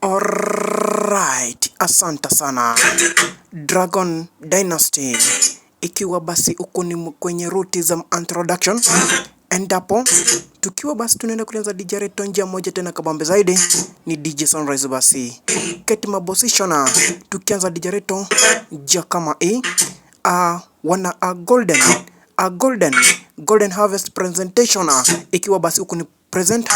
Alright, asante sana Dragon Dynasty, ikiwa basi uko ni kwenye ruti za introduction, endapo tukiwa basi tunaenda kuanza DJ Reto njia moja tena kabambe zaidi ni DJ Sunrise basi keti mabosishona, tukianza DJ Reto njia kama hii wana golden harvest presentation, ikiwa basi uko ni present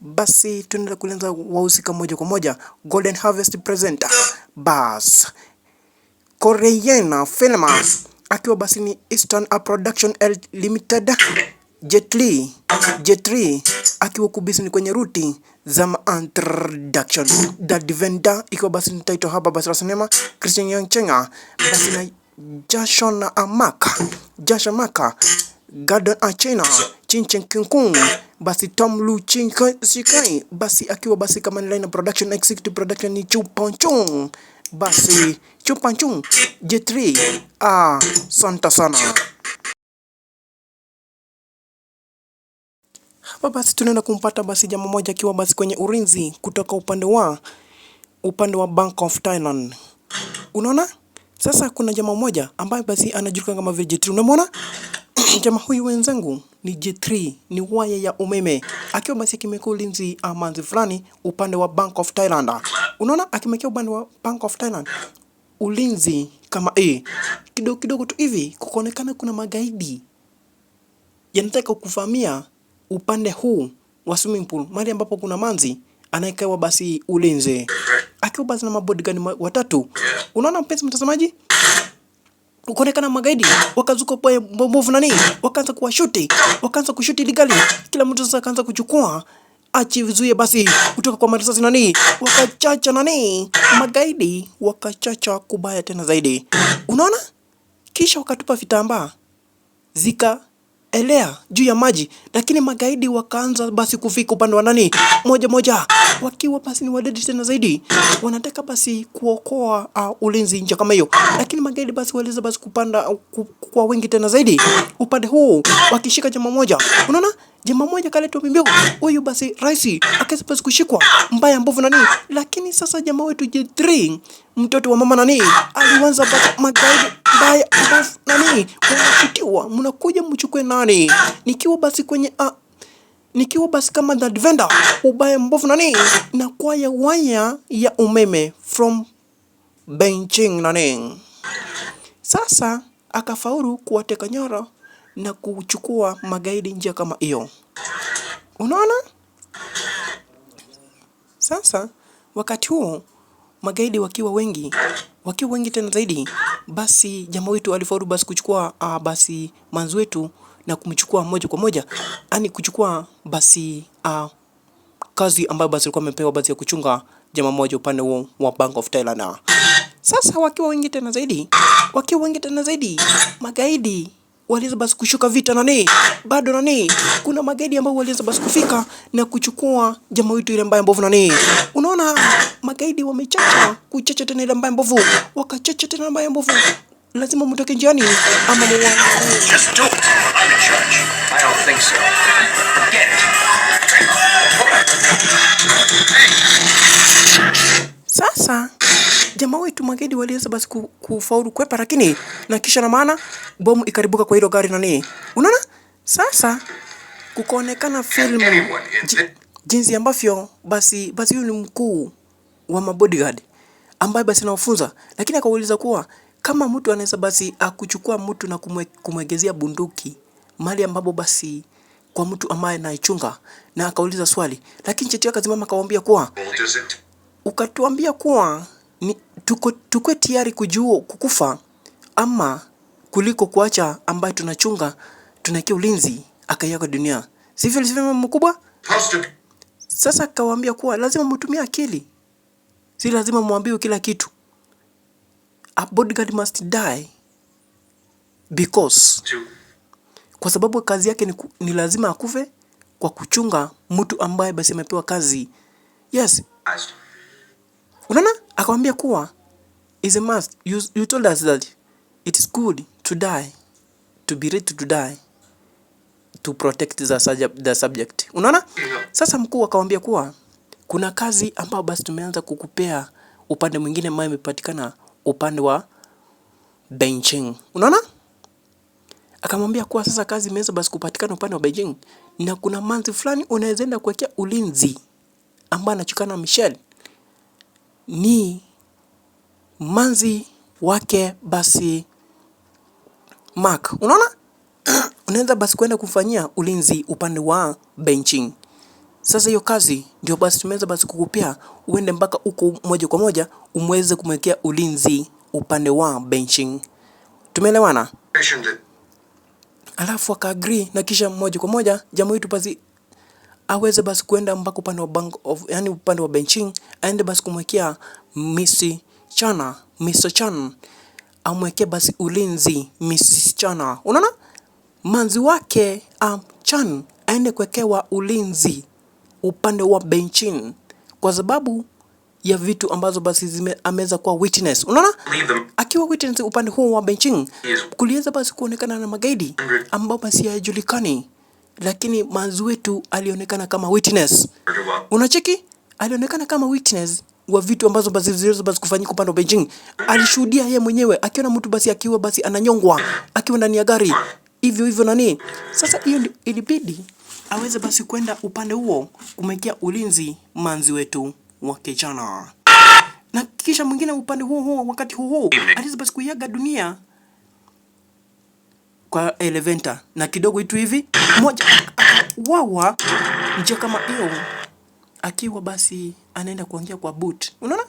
basi tunaenda kuanza wahusika moja kwa moja. Golden Harvest presenter bas Korean film, akiwa basi ni Eastern Production Limited. Jet Li akiwa kubisi ni kwenye ruti za introduction. The Defender ikiwa basi ni title hapa basi la sinema. Christian Yang basi na Jason Maka Garden China Chin Kung basi Tom Lu Shikai basi akiwa basi kama ni line production executive production ni Chu Panchung basi Chu Panchung Jet Li santa sana. Hapa basi tunaenda kumpata basi jamaa moja akiwa basi kwenye ulinzi kutoka upande wa Bank of Thailand. Unaona? Sasa kuna jamaa moja ambaye basi anajulikana kama Jet Li. Unamwona? Jamaa huyu wenzangu ni Jet Li, ni waya ya umeme. Akiwa basi akimekea ulinzi manzi fulani upande wa Bank of Thailand. Unaona akimekea upande wa Bank of Thailand. Ulinzi kama kidogo tu hivi kukonekana kuna magaidi yanataka kuvamia upande huu wa swimming pool, mahali ambapo kuna manzi anayekewa basi ulinzi. Akiwa basi na mabodyguard watatu. Unaona mpenzi mtazamaji? Kukonekana magaidi wakazuka kwa mbovu nani, wakaanza kuwashuti, wakaanza kushuti ligali. Kila mtu sasa akaanza kuchukua achivizuie basi kutoka kwa marisasi nani, wakachacha nani, magaidi wakachacha kubaya tena zaidi. Unaona? Kisha wakatupa vitambaa zikaelea juu ya maji, lakini magaidi wakaanza basi kufika upande wa nani moja wakiwa basi ni wadedi tena zaidi, wanataka basi kuokoa ulinzi nje kama hiyo, lakini magaidi basi waliweza basi kupanda kwa wengi tena zaidi upande huu wakishika jamaa moja. Unaona jamaa moja kaletwa mbio, huyu basi raisi akaweza basi kushikwa mbaya mbovu nani, lakini sasa jamaa wetu Jet Li mtoto wa mama nani alianza basi magaidi mbaya mbovu nani wanashutiwa, mnakuja mchukue nani, nikiwa basi kama The Defender ubaya mbovu nani na kwa waya ya umeme from Beijing nani. Sasa akafaulu kuwateka nyara na kuchukua magaidi njia kama hiyo. Unaona? Sasa wakati huo magaidi wakiwa wengi tena zaidi, basi jamaa wetu alifaulu basi kuchukua basi manzi wetu na kumchukua moja kwa moja, yani kuchukua basi kazi ambayo basi alikuwa amepewa basi ya kuchunga jamaa moja upande wa Bank of Thailand. Sasa wakiwa wengi tena zaidi, magaidi waliweza basi kushuka vita nani, bado nani, kuna magaidi ambao waliweza basi kufika na kuchukua jamaa wetu ile mbaya mbovu nani. Unaona magaidi wamechacha kuchacha tena ile mbaya mbovu, wakachacha tena mbaya mbovu, lazima mtoke njiani ama just don't. I'm in charge. I don't think so. Forget it. Sasa jamaa wetu magaidi waliweza basi kufaulu kwepa, lakini na kisha na maana bomu ikaribuka kwa hilo gari nani. Unaona? Sasa kukaonekana film jinsi ambavyo basi huyu ni mkuu wa mabodyguard ambaye basi anawafunza, lakini akauliza kuwa kama mtu anaweza basi akuchukua mtu na kumwegezea bunduki mahali ambapo basi kwa mtu ambaye anaichunga, na akauliza swali, lakini Jet Li akasimama akamwambia kuwa ukatuambia kuwa tukwe tayari kukufa ama kuliko kuacha ambaye tunachunga tunakia ulinzi akayaga dunia, sivyo mkubwa? Sasa akawaambia kuwa lazima mtumie akili, si lazima muambiwe kila kitu. A bodyguard must die because kwa sababu kazi yake ni lazima akufe kwa kuchunga mtu ambaye basi amepewa kazi. Yes. Unaona? Akamwambia kuwa is a must. You told us that it is good to die, to be ready to die to protect the subject. Unaona? Sasa mkuu akamwambia kuwa kuna kazi ambayo basi tumeanza kukupea upande mwingine ambayo imepatikana upande wa Beijing. Unaona? Akamwambia kuwa sasa kazi imeweza basi kupatikana upande wa Beijing na kuna manzi fulani unaweza enda kuwekea ulinzi ambaye anachukana Michelle. Ni manzi wake basi Mark. Unaona? Unaweza basi kwenda kufanyia ulinzi upande wa Beijing. Sasa hiyo kazi ndio basi tumeweza basi kukupea uende mpaka huko moja kwa moja umweze kumwekea ulinzi upande wa Beijing. Tumeelewana? Alafu aka-agree na kisha moja kwa moja jamaa wetu basi aweze basi kwenda mpaka upande wa yani upande wa Beijing, aende basi kumwekea Mr. Chan amwekee basi ulinzi Mrs. Chan. Unaona? Manzi wake Chan aende kuwekewa ulinzi upande wa Beijing kwa sababu ya vitu ambazo basi ameweza kuwa witness. Unaona? Akiwa witness upande huo wa Beijing, kuliweza basi kuonekana na magaidi ambao basi hayajulikani, lakini manzi wetu alionekana kama witness. Unacheki? Alionekana kama witness wa vitu ambazo basi ziliweza basi kufanyika upande wa Beijing. Alishuhudia yeye mwenyewe akiona mtu basi akiwa basi ananyongwa akiwa ndani ya gari. Hivyo nani? Sasa hiyo ilibidi aweze basi kwenda upande huo kumwekea ulinzi manzi wetu wa kijana. Na kisha mwingine upande huo wakati huo aliweza basi kuiaga dunia kwa elevator na kidogo itu hivi moja wawa nje kama hiyo akiwa basi anaenda kuingia kwa boot. Unaona?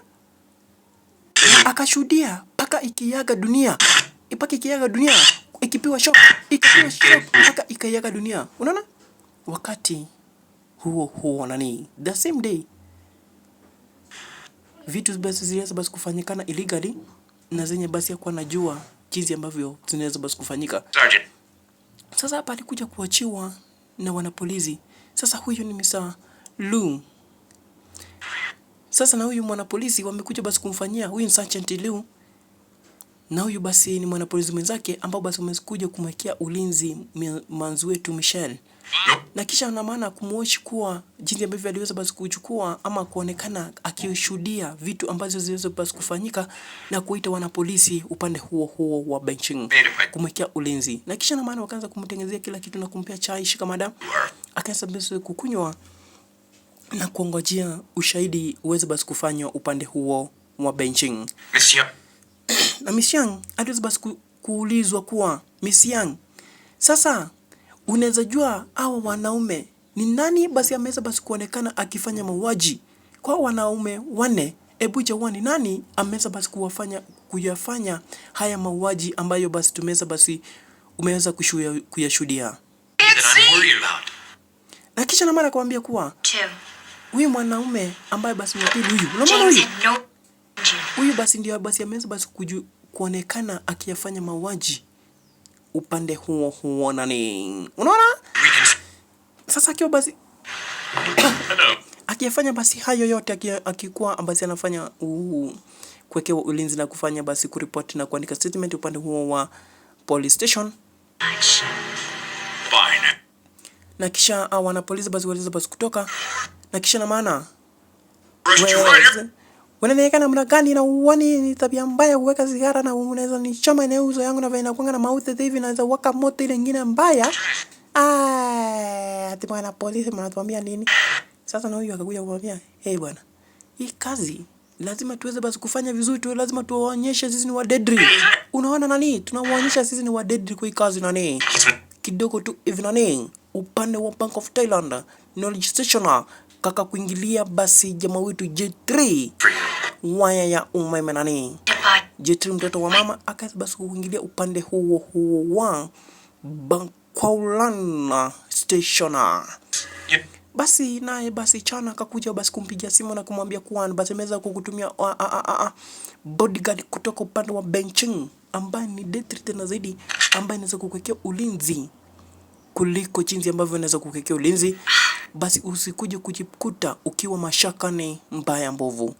Akashuhudia paka ikiaga dunia. Ipaka ikiaga dunia, ikipiwa shock paka ikaiaga dunia. Unaona? Wakati huo nani? The same day vitu basi ziliweza basi kufanyikana illegally na zenye basi hakuwa anajua jinsi ambavyo zinaweza basi kufanyika. Sergeant. Sasa hapa alikuja kuachiwa na wanapolisi. Sasa huyu ni Mr. Lu. Sasa na huyu mwanapolisi wamekuja basi kumfanyia huyu Sergeant Lu. Na huyu basi ni mwanapolisi mwenzake ambao basi wamekuja kumwekea ulinzi manzi wetu Michelle. Na kisha na maana kumwatch kuwa jinsi ambavyo aliweza basi kuchukua ama kuonekana akishuhudia vitu ambazo ziliweza basi kufanyika na kuita wanapolisi upande huo wa Beijing kumwekea ulinzi. Na kisha na maana wakaanza kumtengenezea kila kitu na kumpea chai shika madam. Akaanza basi kukunywa na kuongojea ushahidi uweze basi kufanywa upande huo wa Beijing. Na Miss Yang aliweza basi kuulizwa kuwa Miss Yang, sasa unaweza jua hao wanaume ni nani basi ameweza basi kuonekana akifanya mauaji kwa wanaume wanne? Hebu jua ni nani ameweza basi kuyafanya haya mauaji ambayo basi tumeweza basi umeweza kuyashuhudia. Na kisha na mara kuambia kuwa huyu mwanaume ambaye basi mpili huyu, unaona huyu basi ndio basi ameweza basi kuonekana akiyafanya mauaji upande huo nani. Unaona? Sasa akiwa basi akiyafanya basi hayo yote akikuwa basi anafanya kuwekewa ulinzi na kufanya basi kuripoti na kuandika statement upande huo wa police station. Na kisha wanapolisi basi waliweza basi kutoka na kisha na maana wanaonekana namna gani na uone ni tabia mbaya kuweka sigara na unaweza nichoma eneo uso yangu na vile inakuanga na mauti hivi naweza waka moto ile nyingine mbaya. Ati bwana polisi mnatuambia nini? Sasa na huyu akakuja kumwambia, "Hey bwana, hii kazi lazima tuweze basi kufanya vizuri tu, lazima tuwaonyeshe sisi ni wadedri." Unaona nani? Tunawaonyesha sisi ni wadedri kwa hii kazi nani? Kidogo tu hivi nani? Upande wa Bank of Thailand knowledge station kaka kuingilia basi jamaa wetu J3 waya ya umeme nani J3 mtoto wa mama akaanza basi kuingilia upande huo wa Bankwaulan station. Basi naye basi Chana akakuja basi kumpigia simu na kumwambia kuwa basi ameweza kukutumia bodyguard kutoka upande wa Beijing ambaye ni J3 tena zaidi ambaye anaweza kukuwekea ulinzi kuliko jinsi ambavyo anaweza kukuwekea ulinzi. Basi usikuje kujikuta ukiwa mashakani mbaya mbovu.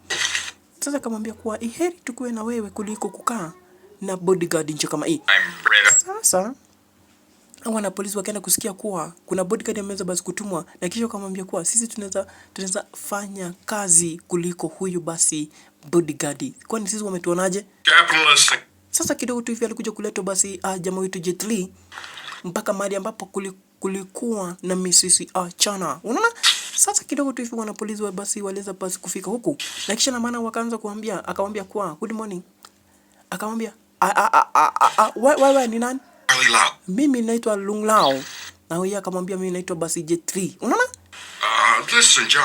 Sasa kamwambia kuwa iheri tukue na wewe kuliko kukaa na bodyguard nje kama hii. Sasa wana polisi wakaenda kusikia kuwa kuna bodyguard ameweza basi kutumwa, na kisha wakamwambia kuwa sisi tunaweza fanya kazi kuliko huyu basi bodyguard. Kwani sisi wametuonaje? Capitalistic. Sasa kidogo tu hivi alikuja kuletwa basi jamaa wetu Jet Li mpaka mahali ambapo kulikuwa na Mrs. Chana. Unaona? Sasa kidogo tu hivi wana polisi wa basi waliweza basi kufika huku. Na kisha na maana wakaanza akamwambia kuwa good morning. Akamwambia wewe ni nani? Mimi naitwa Lung Lao. Na yeye akamwambia mimi naitwa basi Jet Li. Unaona? Listen John,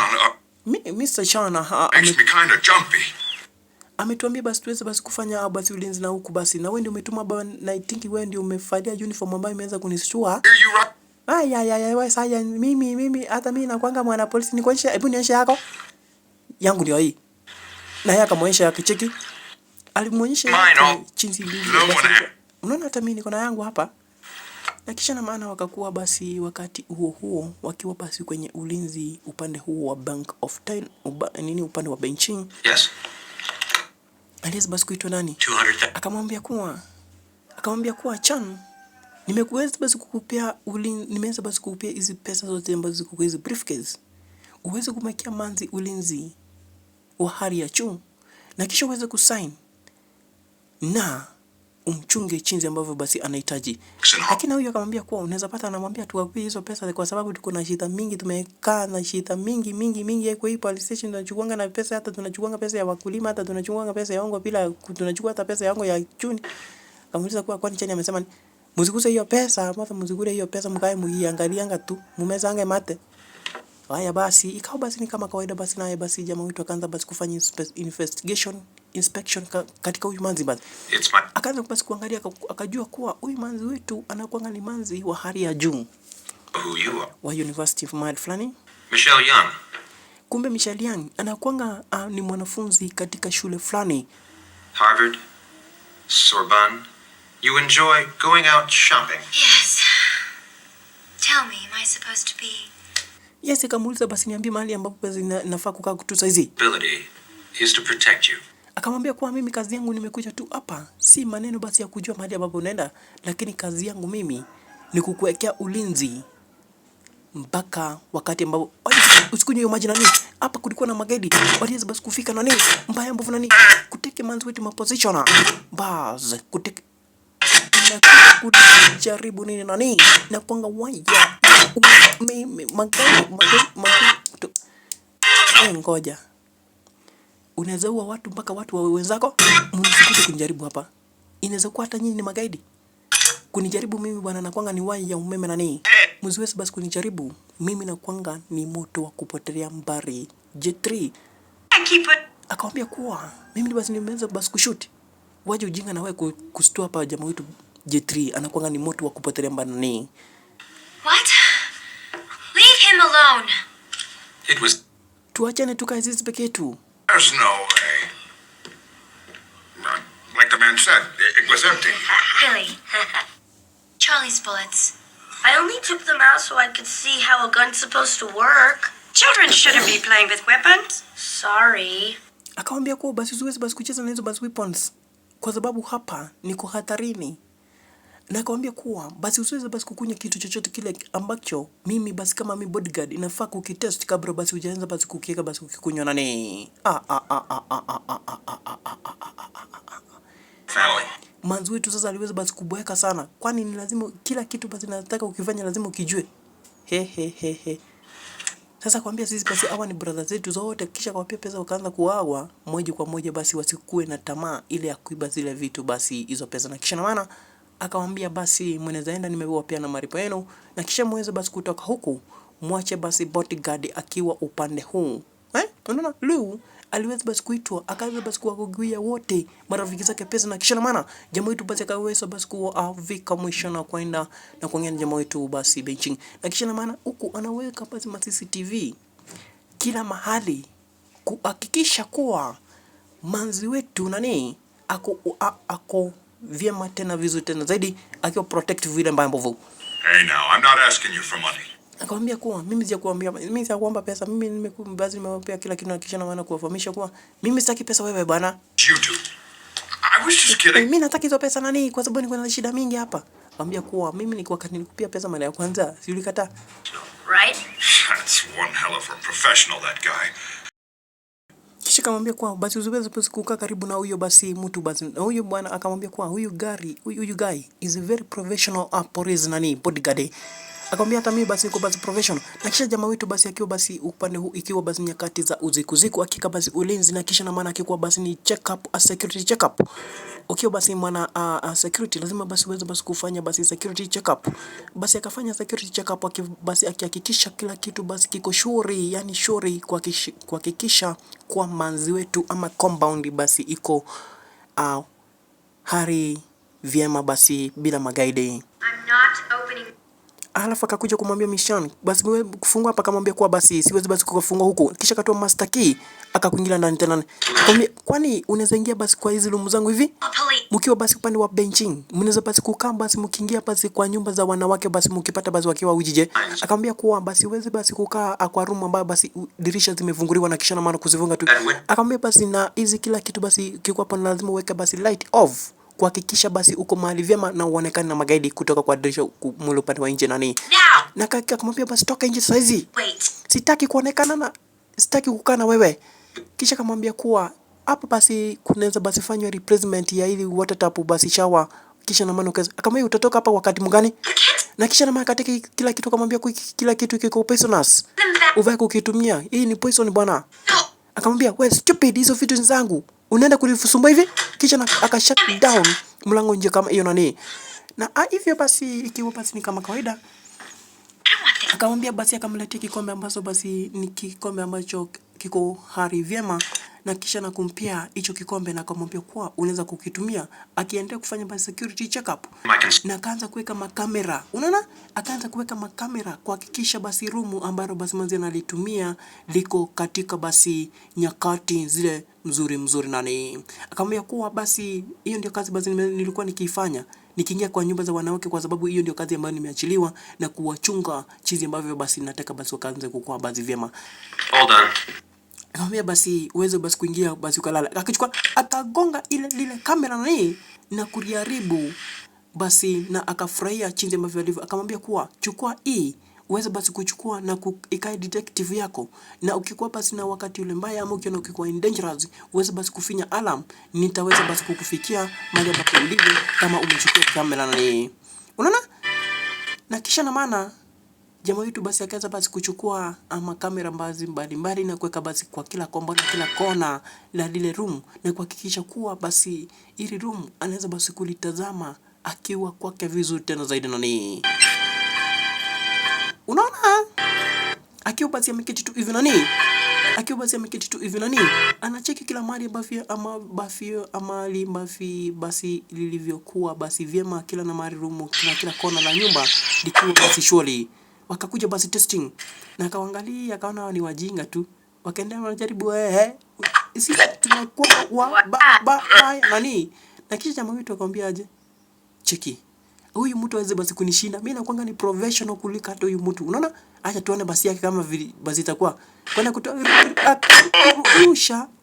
Mr. Chana makes me kind of jumpy. ametuambia basi tuweze basi kufanya basi ulinzi na huku basi, na wewe ndio umetuma baba, na I think wewe ndio umefalia uniform ambayo imeweza kunistua. Wewe sasa mimi hata mimi nakwanga mwana polisi, nikuonyesha, hebu nionyeshe yako. Yangu ndio hii. Na yeye akamwonyesha yake, cheki. Alimuonyesha jinsi ilivyo. Unaona hata mimi niko na yangu hapa. Na kisha na maana wakakuwa basi wakati huo wakiwa basi kwenye ulinzi upande huo wa Bank of Thailand, upande wa Beijing. Yes. Aliweza basi kuitwa nani? 200,000. Akamwambia kuwa Chan, nimeweza basi kukupea nimeweza basi kukupea hizi pesa zote ambazo ziko kwa hizi briefcase. Uweze kumekia manzi ulinzi wa hali ya juu na kisha uweze kusign na umchunge chinzi ambavyo basi anahitaji. Lakini huyo akamwambia kuwa unaweza pata, anamwambia tuwapie hizo pesa kwa sababu tuko na shida mingi, tumekaa na shida mingi kwa hii police station. Tunachukua na pesa, hata tunachukua pesa ya wakulima, hata tunachukua pesa ya ongo, bila tunachukua hata pesa ya ongo ya chuni. Akamuuliza kuwa kwani Chani amesema muzikuse hiyo pesa, mata muzikure hiyo pesa, mkae muiangalianga tu, mumezange mate. Haya basi ikawa basi ni kama kawaida basi, naye basi jamaa wetu akaanza basi kufanya inspection katika huyu manzi basi. Akaanza basi kuangalia, akajua kuwa huyu manzi wetu anakuanga ni manzi wa hali ya juu. Who you are? Wa University of Mad fulani. Michelle Young. Kumbe Michelle Young anakuanga ni mwanafunzi katika shule fulani. Harvard, Sorbonne. You enjoy going out shopping? Yes. Tell me, am I supposed to be? Yes, akamuuliza basi niambie mahali ambapo basi nafaa kukaa tu saa hizi. Ability is to protect you. Akamwambia kuwa mimi kazi yangu nimekuja tu hapa, si maneno basi ya kujua mahali ambapo unaenda, lakini kazi yangu mimi ni kukuwekea ulinzi mpaka wakati ambapo usikunywe hiyo maji nani. Hapa kulikuwa na magaidi waliweza basi kufika nani mbaya mbovu nani kuteke manzi wetu maposition baz kuteke na kujaribu nini nani na kuanga waya magaidi ngoja, unaweza ua watu mpaka watu wa wenzako, msikuje kunijaribu hapa. Inaweza kuwa hata nyinyi ni magaidi kunijaribu mimi bwana, nakwanga ni waya ya umeme nani. Msiwezi basi kunijaribu mimi, nakwanga ni moto wa kupotelea mbari J3. Akamwambia kuwa mimi basi nimeweza basi kushoot. Waje ujinga na wewe kustua hapa jamaa wetu J3 anakwanga ni moto wa kupotelea mbari nani. What? Leave him alone. It was. Tuachane tukae sisi peke yetu. There's no way. Like the man said, it was empty. Billy. Charlie's bullets. I only took them out so I could see how a gun's supposed to work. Children shouldn't be playing with weapons. Sorry. Akamwambia kuwa basi usiwezi basi kucheza na hizo basi weapons kwa sababu hapa niko hatarini. Na akamwambia kuwa basi usiwezi basi kukunya kitu chochote kile ambacho mimi basi kama mimi bodyguard inafaa kukitest kabla basi hujaanza basi kukiweka basi ukikunywa nani. Manzi wetu sasa aliweza basi kuboeka sana, kwani ni lazima kila kitu basi nataka ukifanya lazima ukijue. Sasa kwambia sisi basi hawa ni brothers zetu zote, kisha kwa pesa wakaanza kuawa moja kwa moja basi wasikue na tamaa ile ya kuiba zile vitu basi hizo pesa. Na kisha na maana akamwambia basi mnaweza enda, nimepewa pia na maripo yenu, na kisha muweze basi kutoka huku mwache basi bodyguard akiwa upande huu. Unaona Lu aliweza basi kuitwa, akaweza basi kuwagawia wote marafiki zake pesa. Na kisha na maana jamaa wetu basi akaweza basi kuwavika mwisho na kwenda na kuongea na jamaa wetu basi Beijing. Na kisha na maana huku anaweka basi CCTV kila mahali kuhakikisha kuwa manzi wetu nani ako vyema tena vizuri tena zaidi, akiwa protective vile mbaya mbovu. Hey now, I'm not asking you for money. Akamwambia kuwa mimi sijakuomba pesa, mimi nimewapea kila kitu. Na kisha na maana kuwafahamisha kuwa mimi sitaki pesa wewe bwana. You do. I was just kidding. Mimi nataka hizo pesa nani kwa sababu niko na shida mingi hapa. Akamwambia kuwa mimi nilikupia pesa mara ya kwanza, si ulikataa? Right? That's one hell of a professional, that guy. Kisha akamwambia kuwa basi usiweze kukaa karibu na huyo basi mtu basi. Na huyo bwana akamwambia kuwa huyu guy is a very professional police bodyguard. Akamwambia hata mimi basi niko basi professional. Na kisha jamaa wetu basi akiwa basi upande huu ikiwa basi nyakati za usiku hakika basi ulinzi, na kisha na maana akikuwa basi ni check up, a security check up. Ukiwa basi mwana security lazima basi uweze basi kufanya basi security check up. Basi akafanya security check up basi akihakikisha kila kitu basi kiko shwari, yani shwari, kuhakikisha kwa manzi wetu ama compound basi iko hari vyema basi bila magaidi. I'm not opening. Alafu akakuja kumwambia Mishan, basi wewe kufungua hapa, akamwambia kuwa basi siwezi basi kufungua huko. Kisha akatoa master key akakuingilia ndani tena. Akamwambia kwani unaweza ingia basi kwa hizi room zangu hivi? Mkiwa basi upande wa benching, mnaweza basi kukaa basi mkiingia basi kwa nyumba za wanawake basi mkipata basi wakiwa ujije. Akamwambia kuwa basi uweze basi kukaa kwa room ambayo basi dirisha zimefunguliwa na kisha na maana kuzifunga tu. Akamwambia basi na hizi kila kitu basi kiko hapo, lazima uweke basi light off kuhakikisha basi uko mahali vyema na uonekane na magaidi kutoka kwa dirisha mule upande wa nje nani. Na akamwambia basi toka nje saa hizi. Sitaki kuonekana na sitaki kukaa na wewe. Kisha akamwambia kuwa hapo basi kunaweza basi fanywa replacement ya ili water tap basi shower, kisha na maana akamwambia utatoka hapa wakati mgani? Na kisha na maana katika kila kitu akamwambia kila kitu kiko poisonous. Uvae kukitumia. Hii ni poison bwana. Akamwambia wewe stupid, hizo vitu ni zangu. Unaenda kunisumbua hivi? Kisha na akashut down mlango nje kama hiyo nani. Na hivyo basi ikiwa basi ni kama kawaida, akamwambia basi akamletea kikombe ambacho basi ni kikombe ambacho kiko hari vyema, na kisha na kumpia hicho kikombe na akamwambia kuwa unaweza kukitumia akiendelea kufanya basi security check up. Na akaanza kuweka makamera. Unaona? Akaanza kuweka makamera kuhakikisha basi room ambalo basi manzi analitumia liko katika basi nyakati zile mzuri nani. Akamwambia kuwa basi hiyo ndio kazi basi nilikuwa nikiifanya, nikiingia kwa nyumba za wanawake, kwa sababu hiyo ndio kazi ambayo nimeachiliwa, na kuwachunga chizi ambavyo basi nataka basi wakaanze kukua basi vyema. Hold on. Akamwambia basi uweze basi kuingia basi ukalala. Akachukua akagonga lile kamera na kuliharibu basi, na akafurahia chinzi ambavyo alivyo. Akamwambia kuwa chukua hii uweze basi kuchukua na ikae detective yako, na ukikuwa basi na wakati ule mbaya ama ukiona ukikuwa in dangerous uweze basi kufinya alarm, nitaweza basi kukufikia mahali ambapo ulipo kama umechukua kamera unaona. Na kisha na maana jamaa wetu basi akaanza basi kuchukua kamera mbalimbali na kuweka basi kwa kila kombo na kila kona la lile room, na kuhakikisha kuwa basi ili room anaweza basi kulitazama akiwa kwake vizuri tena zaidi nani. Unaona? Akiwa basi ameketi tu hivi nani. Anacheki kila mahali basi lilivyokuwa basi vyema, kila na mahali room kila kona la nyumba likiwa basi shwari. Wakakuja basi testing na akaangalia akaona ni wajinga tu. Wakaendelea wanajaribu sisi tunakuwa nani. Na kisha jamaa wetu akamwambia aje, cheki huyu mtu aweze basi kunishinda mimi, nakuanga ni professional kuliko hata huyu mtu. Unaona, acha tuone basi yake kama basi itakuwa kwenda kutoa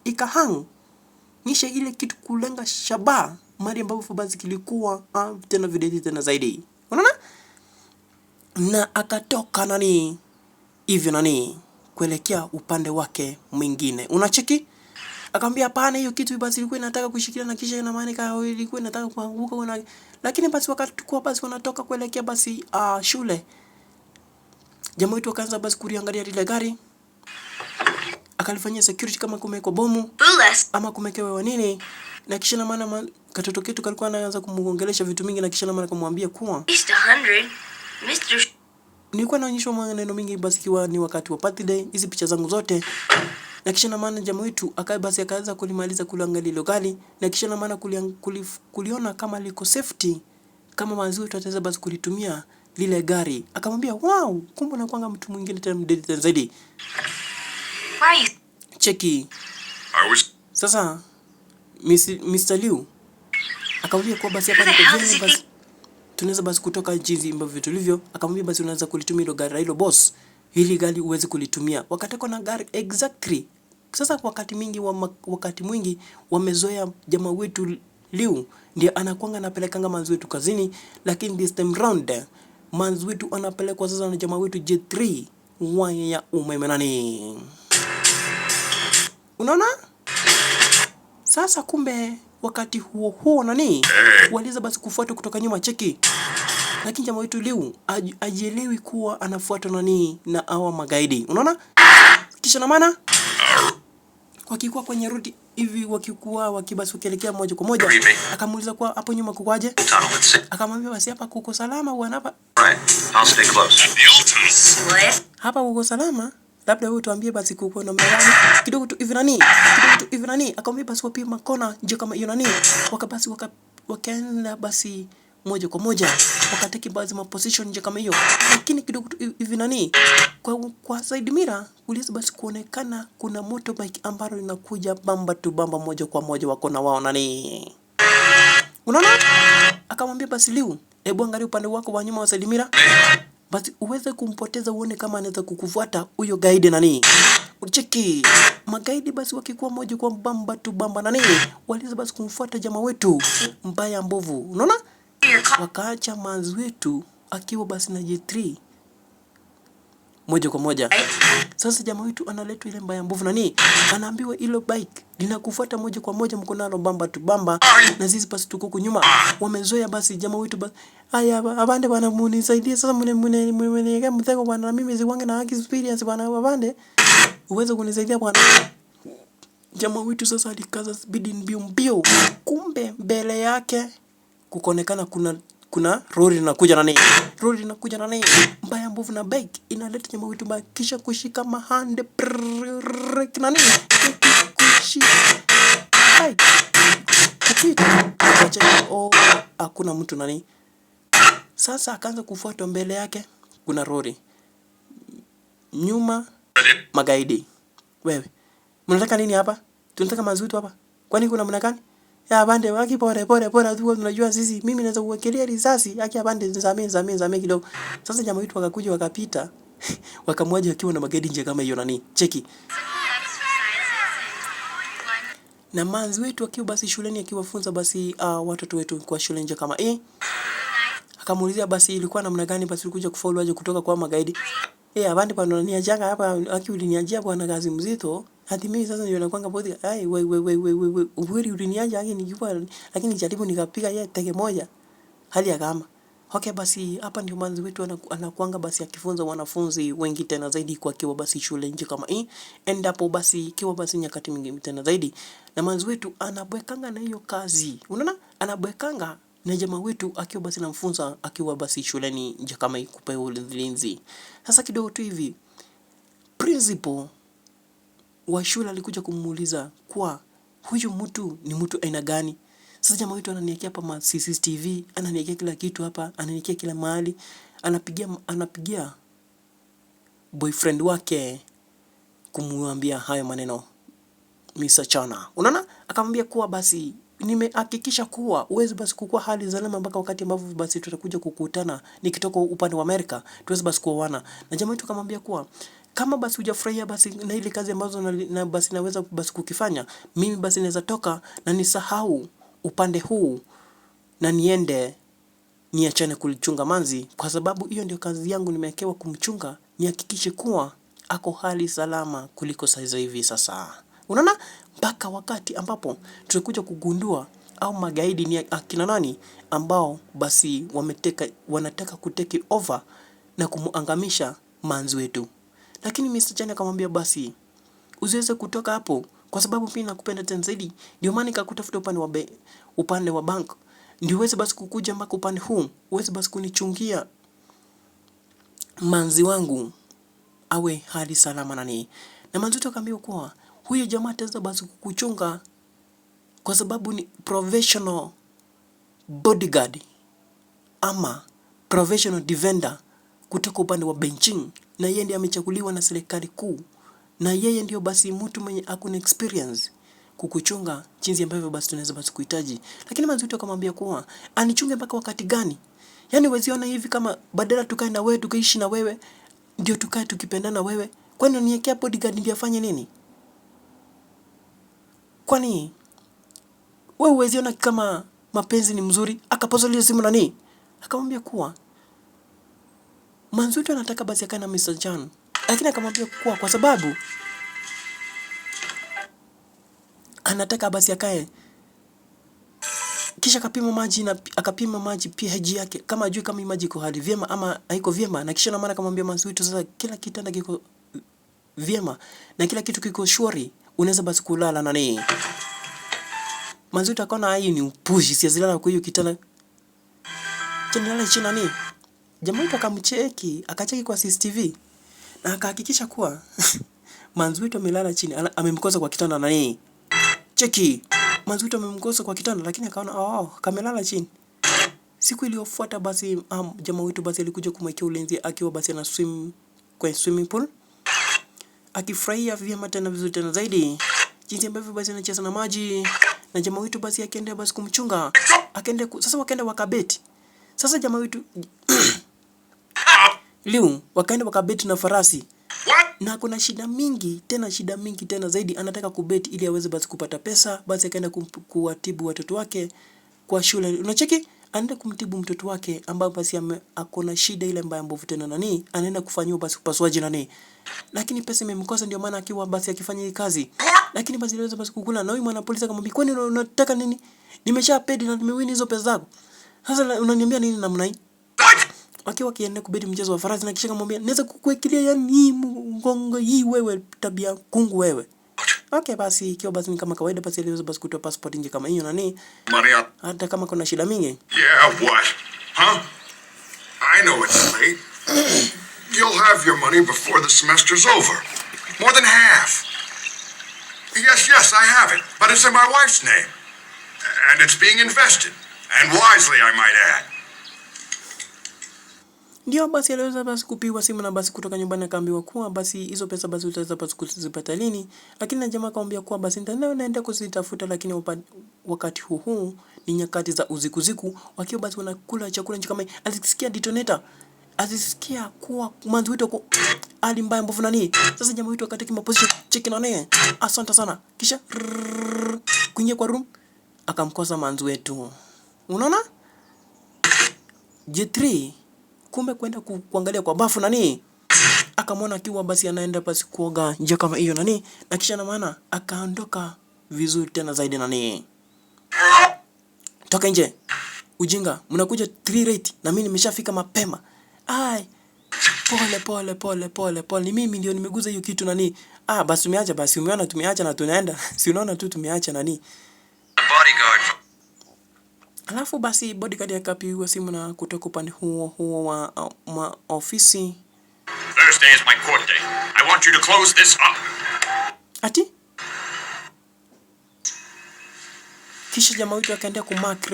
ikahang nisha ile kitu kulenga shaba mali ambapo basi kilikuwa tena videti tena zaidi. Unaona, na akatoka nani hivyo kuelekea upande wake mwingine. Unacheki? Akamwambia hapana, hiyo kitu basi ilikuwa inataka kushikilia na kisha ina maana ilikuwa inataka kuanguka lakini basi wakati kwa basi wanatoka kuelekea basi shule, jamaa wetu akaanza basi kuliangalia ile gari, akalifanyia security kama kumewekwa bomu ama kumekewa nini, na kisha na maana katoto ketu kalikuwa anaanza kumuongelesha vitu mingi, na kisha na maana kumwambia kuwa Mr. nilikuwa naonyeshwa maneno mingi basi kiwa ni wakati wa birthday, hizi picha zangu zote. Na kisha na maana jamaa wetu akaanza kulimaliza kuliangalia ile gari, na kisha na maana kuliona kama liko safety, kama manzi wetu ataweza basi kulitumia lile gari. Akamwambia wow, kumbe unakuanga mtu mwingine tena mdedi tena zaidi. Cheki. Sasa Mr. Liu akamwambia kwa basi hapa ni basi tunaweza basi kutoka jinsi ambavyo tulivyo. Akamwambia basi unaweza kulitumia hilo gari hilo boss, hili gari uweze kulitumia. Wakataka na gari exactly. Sasa wakati mwingi wamezoea jamaa wetu Liu ndiye anakuanga anapelekanga manzi wetu kazini, lakini this time round manzi wetu anapelekwa sasa na jamaa wetu J3 waya ya umeme nani. Unaona? Sasa kumbe wakati huo nani waliweza basi kufuata kutoka nyuma, cheki. Lakini jamaa wetu Liu ajielewi kuwa anafuatwa nani na hawa magaidi. Unaona? Kisha na maana wakikuwa kwenye route hivi, wakikuwa wakibasi wakielekea moja kwa moja, akamuuliza kwa hapo nyuma kukoaje? Akamwambia basi hapa kuko salama bwana, hapa. Right. I'll stay close. Hapa kuko salama. Labda wewe tuambie basi kuko na mlangani kidogo tu hivi nani? Kidogo tu hivi nani? Akamwambia basi wapima kona nje kama hiyo nani? Wakabasi wakaenda basi moja kwa moja wakateki basi ma position nje kama hiyo, lakini kidogo tu hivi nani, kwa side mirror uliweza basi kuonekana kuna motorbike ambalo linakuja bamba tu bamba moja kwa moja wako na wao nani. Unaona? Akamwambia basi Liu, hebu angalia upande wako wa nyuma wa side mirror, basi uweze kumpoteza uone kama anaweza kukufuata huyo guide nani. Ucheki magaidi basi wakikuwa moja kwa bamba tu bamba nani, waliweza basi kumfuata jamaa wetu mbaya mbovu. Unaona? Wakaacha manzi wetu akiwa basi na J3 moja kwa moja. Sasa jamaa wetu analetwa ile mbaya mbovu nani, anaambiwa ile bike linakufuata moja kwa moja, mko nalo bamba tu bamba, na sisi basi tuko huko nyuma. Wamezoea basi jamaa wetu basi, haya abande bwana, munisaidie sasa, mune mtego bwana, na mimi ziwange na experience bwana, abande uweze kunisaidia bwana. Jamaa wetu sasa alikaza speed mbio, kumbe mbele yake kukonekana kuna lori linakuja nani, mbaya mbovu na bike inaleta jamaa wetu mbaya, kisha kushika mahande nani kushika bike kupita acha. Hakuna mtu nani. Sasa akaanza kufuata, mbele yake kuna lori, nyuma magaidi. Wewe mnataka nini hapa? Tunataka mazutu hapa, kwani kuna mna gani? Ya bande waki pole tu, tunajua sisi, mimi naweza kuwekelea risasi yake bande, zame kidogo. Sasa jamaa wetu wakakuja wakapita wakamwaje wakiwa na magaidi nje kama hiyo nani, cheki. Na manzi wetu akiwa basi shuleni akiwafunza basi watoto wetu kwa shule nje kama akamuulizia basi ilikuwa namna gani basi ulikuja kufaulu aje kutoka kwa magaidi. Abande bwana unaniajanga hapa, aki uliniajia bwana kazi mzito. Hadi mimi sasa ndio nakwanga bodi. We ukweli uliniaja haki nijua, lakini jaribu nikapiga yeye teke moja. Hali ya kama. Okay basi hapa ndio manzi wetu anakuanga basi akifunza wanafunzi wengi tena zaidi kwa kiwa basi shule nje kama endapo basi kiwa basi nyakati mingi tena zaidi. Na manzi wetu anabwekanga na hiyo kazi. Unaona? Anabwekanga na jamaa wetu akiwa basi namfunza akiwa basi shuleni nje kama kupewa ulinzi. Sasa kidogo tu hivi principal wa shule alikuja kumuuliza kwa huyu mtu ni mtu aina gani. Sasa jamaa wetu ananiwekea hapa CCTV, ananiwekea kila kitu hapa, ananiwekea kila mahali, anapigia boyfriend wake kumwambia hayo maneno, Mr. Chana. Unaona? Akamwambia kuwa basi nimehakikisha kuwa uweze basi kukua hali salama mpaka wakati ambapo basi tutakuja kukutana nikitoka upande wa Amerika, tuweze basi kuoana. Na jamaa wetu akamwambia kuwa kama basi hujafurahia basi na ile kazi ambazo na basi naweza basi kukifanya, mimi basi naweza toka na nisahau upande huu na niachane kulichunga manzi, kwa sababu hiyo ndio kazi yangu nimewekewa kumchunga, nihakikishe kuwa ako hali salama kuliko sasa hivi sasa. Unaona? Mpaka wakati ambapo tutakuja kugundua au magaidi ni akina nani ambao basi wanataka kuteke over na kumuangamisha manzi wetu. Lakini Mr. Chana akamwambia basi usiweze kutoka hapo kwa sababu mimi nakupenda tena zaidi. Ndio maana nikakutafuta upande wa bank. Ndio uweze basi kukuja mpaka upande huu, uweze basi kunichungia manzi wangu awe hali salama nani. Na manzi wetu akamwambia kwa huyo jamaa ataweza basi kukuchunga kwa sababu ni professional bodyguard ama professional defender kutoka upande wa Beijing, na yeye ndiye amechaguliwa na serikali kuu, na yeye ndio basi mtu mwenye akuna experience kukuchunga jinsi ambavyo basi tunaweza basi kuhitaji. Lakini manzi wetu akamwambia kuwa anichunge mpaka wakati gani? Yaani weziona hivi kama badala tukae na wewe tukaishi na wewe ndio tukae tukipendana wewe, kwani uniwekea bodyguard ndio afanye nini? Kwani wewe uweziona kama mapenzi ni mzuri? Akapoza ile simu nani? Akamwambia kuwa manzi wetu anataka basi akae na Mr. Chan. Lakini akamwambia kuwa kwa sababu anataka basi akae, kisha akapima maji pH yake kama ajui kama maji iko hali vyema ama haiko vyema, na kisha na maana akamwambia manzi wetu sasa kila kitanda kiko vyema na kila kitu kiko shwari, unaweza basi kulala nani. Manzi wetu akaona hii ni upushi, siazilala kwa hiyo kitanda chenye chini nani. Jamaa wetu akamcheki, akacheki kwa CCTV na akahakikisha kuwa manzi wetu amelala chini, amemkosa kwa kitanda nani. Cheki, manzi wetu amemkosa kwa kitanda lakini akaona kamelala chini. Siku iliyofuata basi jamaa wetu basi alikuja kumwekea ulinzi akiwa basi ana swim kwa swimming pool, akifurahia vyema tena vizuri tena zaidi jinsi ambavyo basi anacheza na maji, na jamaa wetu basi akaenda basi kumchunga, sasa wakaenda wakabeti. Sasa jamaa wetu Liu wakaenda wakabeti na farasi. Na kuna shida mingi tena zaidi, anataka kubeti ili aweze basi kupata pesa. Basi akaenda kuwatibu watoto wake kwa shule. Unacheki? Anaenda kumtibu mtoto wake ambaye basi akona shida ile mbaya mbovu tena nani, anaenda kufanywa basi upasuaji nani. Lakini pesa imemkosa, ndio maana akiwa basi akifanya hii kazi. Lakini basi aliweza basi kukula, na huyu mwana polisi akamwambia, "Kwani unataka nini? Nimeshapedi na nimewini hizo pesa zako. Sasa unaniambia nini namna hii?" Wakiwa kiende kubeti mchezo wa farasi, na kisha kumwambia, "Naweza kukuekelea yani mgongo hii wewe, tabia kungu wewe." Okay, basi ikiwa basi ni kama kawaida, basi aliweza basi kutoa passport nje kama hiyo nani. Hata kama kuna shida mingi. Yeah, what? Huh? I know it's late. You'll have your money before the semester's over. More than half. Yes, I have it. But it's in my wife's name. And it's being invested. And wisely, I might add. Ndio basi aliweza basi kupiwa simu na basi kutoka nyumbani, akaambiwa kuwa basi hizo pesa basi utaweza basi kuzipata lini. Lakini na jamaa akamwambia kuwa basi naenda kuzitafuta, lakini wakati huu ni nyakati za usiku. Wakiwa basi wanakula chakula nje kama alisikia detonator. Alisikia kuwa manzi wetu ali mbaya mbovu nani. Sasa jamaa wetu akataki maposition cheki na naye. Asante sana. Kisha kuingia kwa room akamkosa manzi wetu. Unaona? J3 kumbe kwenda kuangalia kwa bafu nani, akamwona akiwa basi anaenda basi kuoga nje kama hiyo nani, na kisha na maana akaondoka vizuri tena zaidi nani. Toka nje. Ujinga, mnakuja 3 rate na mimi nimeshafika mapema. Ai. Pole. Ni mimi ndio nimeguza hiyo kitu nani. Basi tumeacha, basi umeona tumeacha na tunaenda. Si unaona tu tumeacha nani. Bodyguard. Alafu basi bodyguard akapigiwa simu na kutoka upande huo wa ofisi. Thursday is my court day. I want you to close this up. Ati? Kisha jamaa wetu akaenda kumark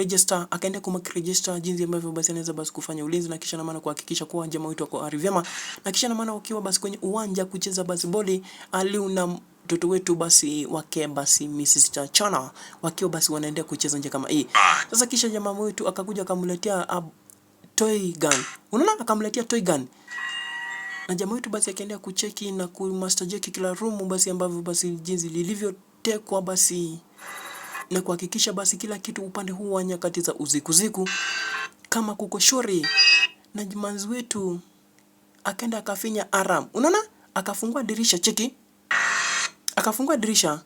register jinsi ambavyo basi anaweza basi kufanya ulinzi, na kisha na maana kuhakikisha kuwa jamaa wetu ako vyema, na kisha na maana wakiwa basi kwenye uwanja kucheza basi boli, Aliu na mtoto wetu basi wake basi Mrs. Chana wakiwa basi wanaendelea kucheza nje kama hii. Sasa kisha jamaa wetu akakuja akamletea toy gun. Unaona, akamletea toy gun. Na jamaa wetu basi akaendelea kucheki na kumaster check kila room basi ambavyo basi jinsi lilivyotekwa basi, na kuhakikisha basi kila kitu upande huu wa nyakati za usiku kama kuko shwari. Na manzi wetu akaenda akafinya alarm. Unaona, akafungua dirisha, cheki. Akafungua dirisha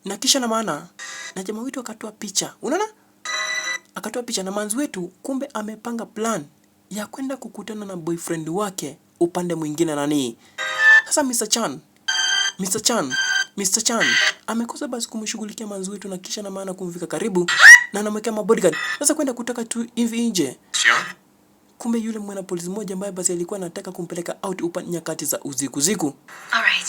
na kisha na maana na jamaa wetu akatoa picha. Unaona? Akatoa picha na manzi wetu kumbe amepanga plan ya kwenda kukutana na boyfriend wake upande mwingine nani. Sasa Mr. Chan amekosa basi kumshughulikia manzi wetu, na kisha na maana kumfika karibu na anamwekea bodyguard. Sasa kwenda kutoka tu hivi nje. Kumbe yule mwana polisi mmoja ambaye basi alikuwa anataka kumpeleka out upande nyakati za usiku. All right.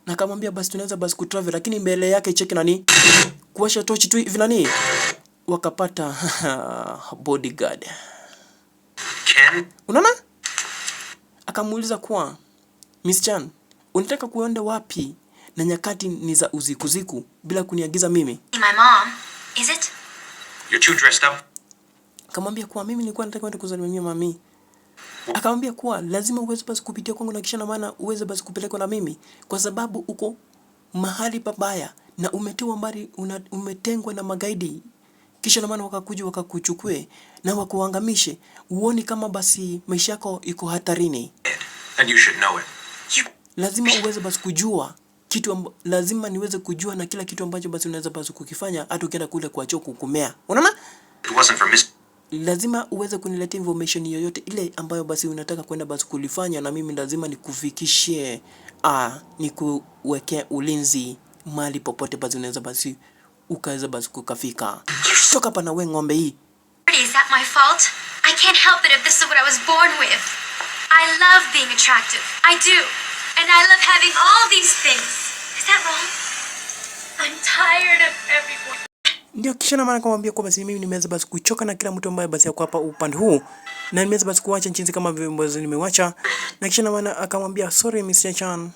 Na akamwambia basi tunaweza basi kutravel, lakini mbele yake cheki nani kuwasha tochi tu hivi nani, wakapata bodyguard. Ken? Unaona? Akamuuliza kwa Miss Chan, unataka kuenda wapi na nyakati ni za usiku bila kuniagiza mimi? My mom, is it? You're too dressed up? Akamwambia kwa mimi nilikuwa nataka kwenda kusalimia mami. Akamwambia kuwa lazima uweze basi kupitia kwangu, na kisha na maana uweze basi kupelekwa na mimi kwa sababu uko mahali pabaya na umetiwa mbali, umetengwa na magaidi, kisha na maana wakakuja wakakuchukue na wakuangamishe, uoni kama basi maisha yako iko hatarini? And you should know it. Lazima uweze basi kujua kitu lazima niweze kujua na kila kitu ambacho basi unaweza basi kukifanya, hata ukienda kule kwa choo kukumea. Unaona? It wasn't for Miss. Lazima uweze kuniletea information yoyote ile ambayo basi unataka kwenda basi kulifanya, na mimi lazima nikufikishie, nikuwekea ulinzi mali popote basi unaweza basi ukaweza basi kukafika. Toka hapa na wewe ng'ombe hii. Is that my fault? I can't help it if this is what I was born with. I love being attractive. I do. And I love having all these things. Is that wrong? I'm tired of everyone. Ndio kisha na maana kumwambia kwa basi mimi nimeweza basi kuchoka na kila mtu ambaye basi yako hapa upande huu, na nimeweza basi kuacha nchi kama vile ambazo nimewacha, na kisha na maana akamwambia sorry Mr. Chan,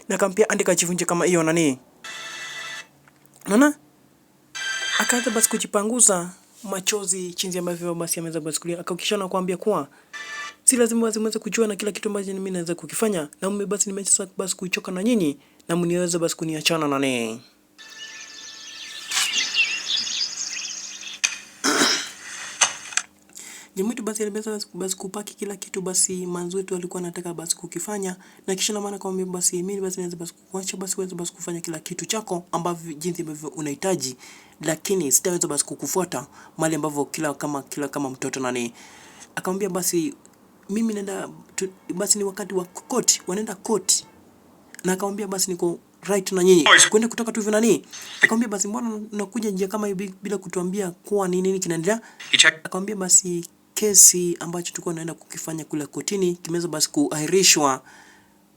na akampia andika chivunje kama hiyo nani. Unaona? Akaanza basi kujipanguza machozi chinzi ambavyo basi ameweza basi kulia, akakishana kuambia kwa si lazima basi mweze kujua na kila kitu ambacho mimi naweza kukifanya, na mimi basi nimeacha basi kuchoka na nyinyi, na mniweza basi kuniachana na nani. Jamutu basi alibeza basi kupaki kila kitu basi manzo wetu alikuwa anataka basi kukifanya, na kisha na maana kwamba basi mimi basi naweza basi kuacha basi uweze basi kufanya kila kitu chako ambavyo jinsi ambavyo unahitaji, lakini sitaweza basi kukufuata mali ambavyo kila mtoto nani. Akamwambia basi mimi naenda basi ni wakati wa court, wanaenda court, na akamwambia basi niko right na nyinyi kwenda kutoka tu hivi nani. Akamwambia basi mbona unakuja njia kama hivi bila kutuambia kwa nini kinaendelea? Akamwambia basi kesi ambacho tulikuwa tunaenda kukifanya kule kotini kimeweza basi kuahirishwa,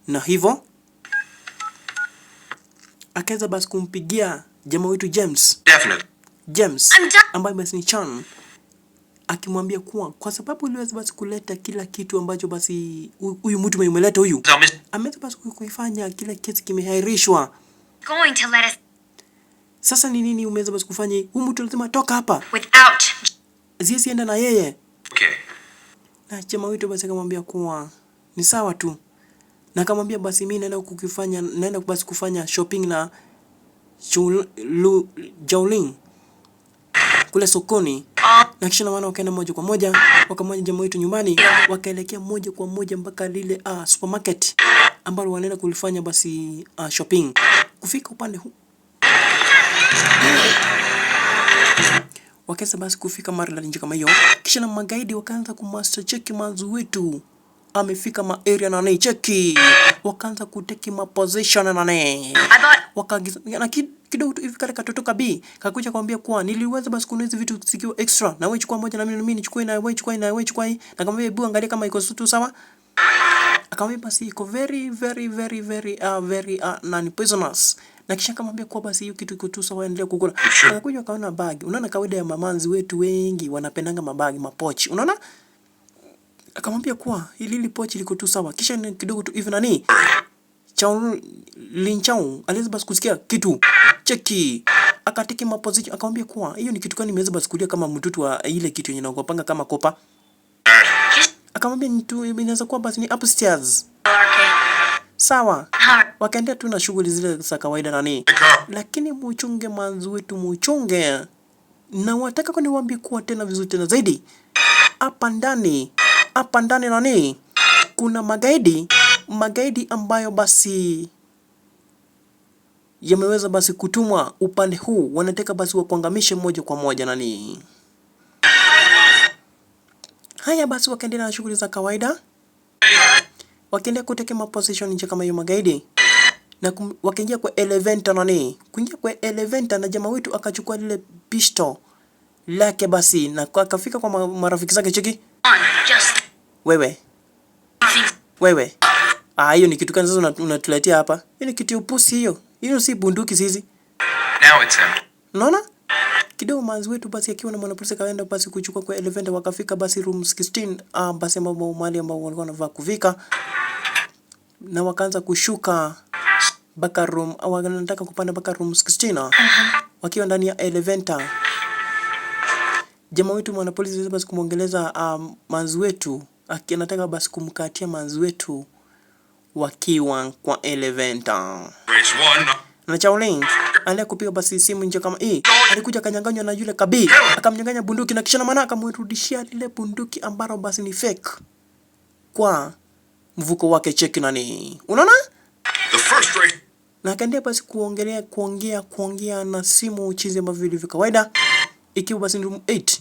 na hivyo akaanza basi kumpigia jamaa wetu James ambaye basi ni Chan, akimwambia kuwa kwa sababu aliweza basi kuleta kila kitu ambacho basi huyu mtu mmeleta huyu ameweza basi kuifanya kila kesi kimeahirishwa. Going to let us Sasa ni nini umeweza basi kufanya? Huyu mtu lazima toka hapa without. Ziesi enda na yeye. Okay. Na jamaa wetu basi akamwambia kuwa ni sawa tu, na akamwambia basi mimi naenda basi kufanya shopping na Jowling kule sokoni, na kisha na maana wakaenda moja kwa moja wakamwaja jamaa wetu nyumbani, wakaelekea moja kwa moja mpaka lile supermarket ambalo wanaenda kulifanya basi shopping. Kufika upande huu wakaanza basi kufika mara nje kama hiyo, kisha na magaidi wakaanza kumaster check manzo wetu amefika ma area na nani cheki, wakaanza kuteki ma position na nani, wakagiza na kidogo hivi kale katoto kabi kakuja kumwambia kwa niliweza basi kuna hizo vitu zikiwa extra, na wewe chukua moja na mimi nichukue, na wewe chukua, na wewe chukua, na akamwambia hebu angalia kama iko tu sawa. Akamwambia basi iko very non poisonous, na kisha akamwambia kwa basi hiyo kitu iko tu sawa, endelea kukula. Akakuja akaona bag, unaona kawaida ya mamanzi wetu wengi wanapendanga mabagi mapochi, unaona. Akamwambia kwa hili pochi liko tu sawa, kisha kidogo tu hivi nani Linchao aliweza basi kusikia kitu cheki, akatiki maposition, akamwambia kwa hiyo ni kitu gani nimeweza basi kulia kama mtoto wa ile kitu yenye naogopanga kama kopa. Akamwambia mtu inaweza kuwa basi ni upstairs. Sawa. Wakaendelea tu na shughuli zile za kawaida nani, lakini muchunge manzi wetu, muchunge, na wataka kuniwaambia kuwa tena vizuri tena zaidi, hapa ndani nani kuna magaidi ambayo basi yameweza basi kutumwa upande huu, wanataka basi wakuangamishe moja kwa moja nani. Haya basi wakaendelea na shughuli za kawaida, wakaendelea kuteka position nje kama hiyo magaidi, na wakaingia kwa elevator nani. Kuingia kwa elevator na jamaa wetu akachukua lile pistol lake basi, na akafika kwa marafiki zake cheki. Wewe. Hiyo ni kitu gani sasa unatuletea hapa? Hiyo ni kitu upusi hiyo. Hiyo si bunduki sisi. Now it's him. Unaona? Kidogo manzi wetu basi akiwa na mwanapolisi kaenda basi kuchukua kwa elevator, wakafika basi room 16 basi ambao mahali ambao walikuwa wanavaa kufika, na wakaanza kushuka baka room au wanataka kupanda baka room 16 wakiwa ndani ya elevator. Jamaa wetu mwanapolisi basi kumuongeleza manzi wetu anataka basi kumkatia manzi wetu wakiwa kwa elevator. Na Shaolin aliye kupiga basi simu nje kama alikuja kanyang'anywa na yule Kabi, akamnyang'anya bunduki na kisha na maana akamrudishia ile bunduki ambalo basi ni fake kwa mvuko wake. Cheki nani, unaona? The first rate. Na akaendelea basi kuongea na simu uchizi ambavyo vilivyo kawaida, ikiwa basi room 8,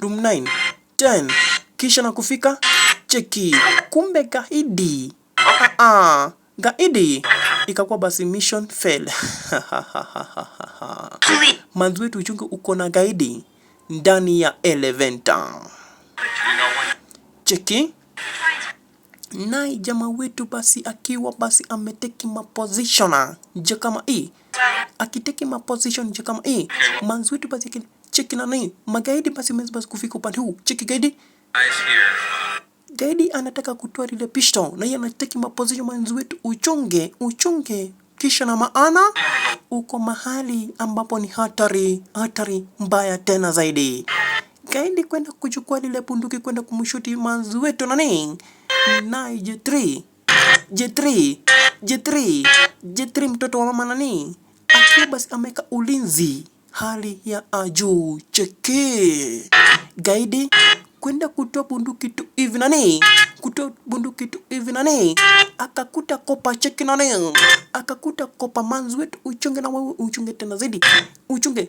room 9, 10 kisha na kufika. Cheki, kumbe gaidi ikakuwa basi mission fail. Manzi wetu uchunge uko na gaidi ndani ya elevator. Cheki, naye jamaa wetu basi akiwa basi ameteki maposition nje kama akiteki maposition nje kama manzi wetu basi cheki nani magaidi basi basi kufika upande huu. Cheki gaidi anataka kutoa ile pistol na yeye anateki maposition. Manzi wetu uchunge kisha na maana uko mahali ambapo ni hatari mbaya tena zaidi. Gaidi kwenda kuchukua ile bunduki kwenda kumshuti manzi wetu nani naye J3 mtoto wa mama nani akiwa basi ameka ulinzi hali ya juu. Cheki, gaidi kwenda kutoa bunduki tu hivi nani akakuta kopa. Cheki nani akakuta kopa. Manzi wetu uchunge na wewe uchunge tena zaidi, uchunge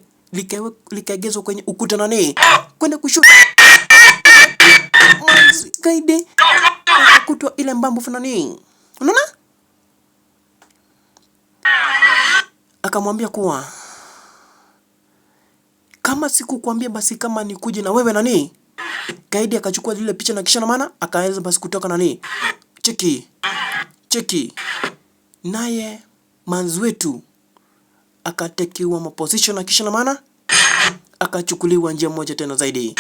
likaegezwa kwenye ukuta nani kwenda kushuti. Gaidi akakutwa ile mbambo fulani, unaona? Akamwambia kuwa kama sikukwambia basi kama nikuje na wewe nani. Gaidi akachukua ile picha na kisha na maana akaanza basi kutoka nani. Cheki naye manzi wetu akatekiwa maposition na kisha na maana akachukuliwa njia moja tena zaidi.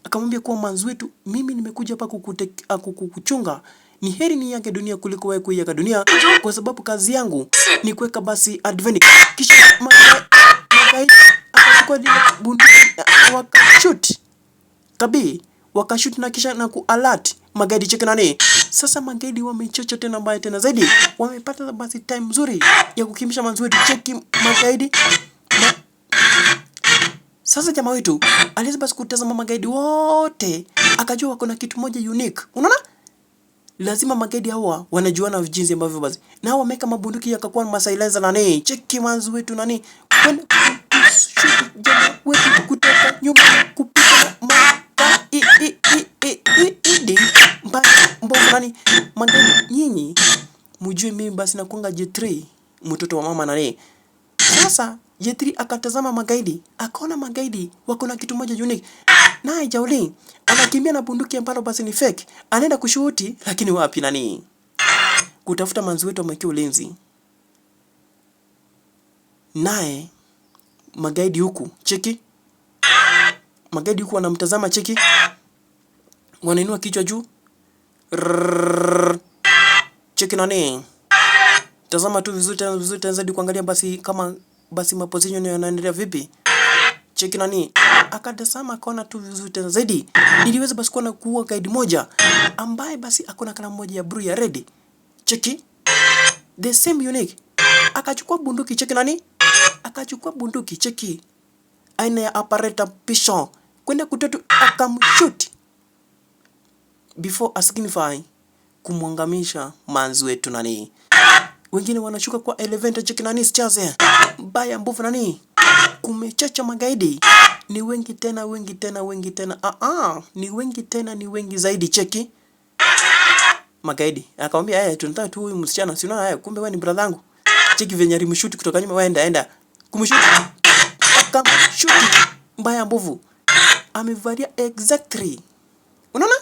Akamwambia kuwa manzi wetu, mimi nimekuja hapa kukuchunga, ni heri ni yake dunia kuliko wewe kuiaga dunia, kwa sababu kazi yangu ni kuweka basi advantage. Kisha magaidi akachukua ile bunduki wakashoot Kabi, wakashoot na kisha na kualert magaidi. Cheki nani sasa, magaidi wamechocha tena mbaya tena zaidi, wamepata basi time nzuri ya kukimbisha manzi wetu. Cheki magaidi sasa jamaa wetu aliweza basi kutazama magaidi wote, akajua wako na kitu moja unique. Unaona? Lazima magaidi hawa wanajuana jinsi ambavyo basi. Na hao wameka mabunduki yakakuwa masilaiza nani. Cheki manzi wetu nani. Kwenda jamaa wetu kutoka nyuma kupita mbovu nani. Magaidi nyinyi mjue mimi basi nakuanga J3 mtoto wa mama nani. Sasa J3 akatazama magaidi, akaona magaidi wako na kitu moja unique. Naye Shaolin anakimbia na bunduki ambalo basi ni fake. Anaenda kushuti lakini wapi nani? Kutafuta manzi wetu amwekea ulinzi. Naye magaidi huku, cheki. Magaidi huku wanamtazama, cheki. Wanainua kichwa juu. Cheki nani? Tazama tu vizuri tena zaidi kuangalia basi kama basi maposition yanaendelea vipi. Cheki nani akatazama akaona tu vizuri tena zaidi. Niliweza basi kuona kuua gaidi moja ambaye basi akona kala moja ya blue ya red. Cheki the same unique. Akachukua bunduki. Cheki nani akachukua bunduki. Cheki aina ya apparatus pistol kwenda kutoto akamshoot before asignify kumwangamisha manzi wetu nani. Wengine wanashuka kwa elevator. Cheki nani sichaze mbaya mbovu nani. Kumechacha magaidi ni wengi tena ni wengi zaidi. Cheki magaidi akamwambia tunataka tu huyu msichana, si unaona kumbe wewe ni brother yangu. Cheki venye alimshoot kutoka nyuma, wewe enda kumshoot akamshoot mbaya mbovu. Amevalia exactly, unaona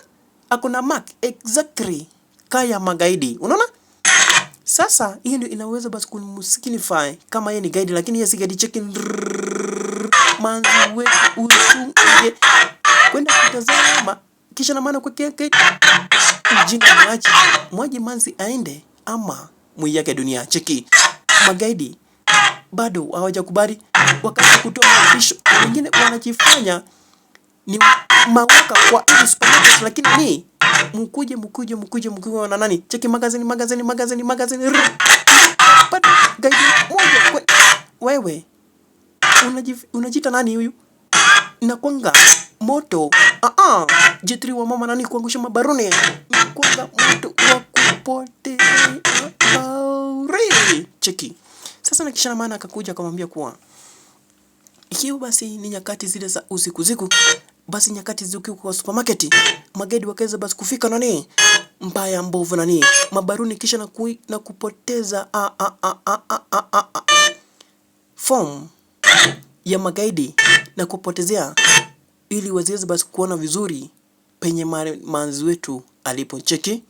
akona mark exactly kaya magaidi, unaona. Sasa hiyo ndio inaweza basi kumsignify kama yeye ni gaidi, lakini yeye si gaidi. Cheki manzi wetu usunge kwenda kutazama kisha na maana kwa keke ujinga mwaji manzi aende ama muiage dunia. Cheki magaidi bado hawajakubali, wakati kutoa mapisho. Wengine wanajifanya ni mawaka kwa hizo supermarket, lakini ni mkuje wana nani. Cheki magazini Pata gaidi moja wewe. Unajita nani huyu? Nakwanga moto. J3 wa mama nani kuangusha mabaruni. Nakwanga moto wa kupotea bauri. Cheki. Sasa na kisha maana akakuja akamwambia kuwa ikiwa basi ni nyakati zile za usiku basi nyakati zikiwa kwa supermarket, magaidi wakaweza basi kufika nani mbaya mbovu nani mabaruni kisha na kupoteza form ya magaidi na kupotezea ili waziweze basi kuona vizuri penye manzi wetu alipo. Cheki.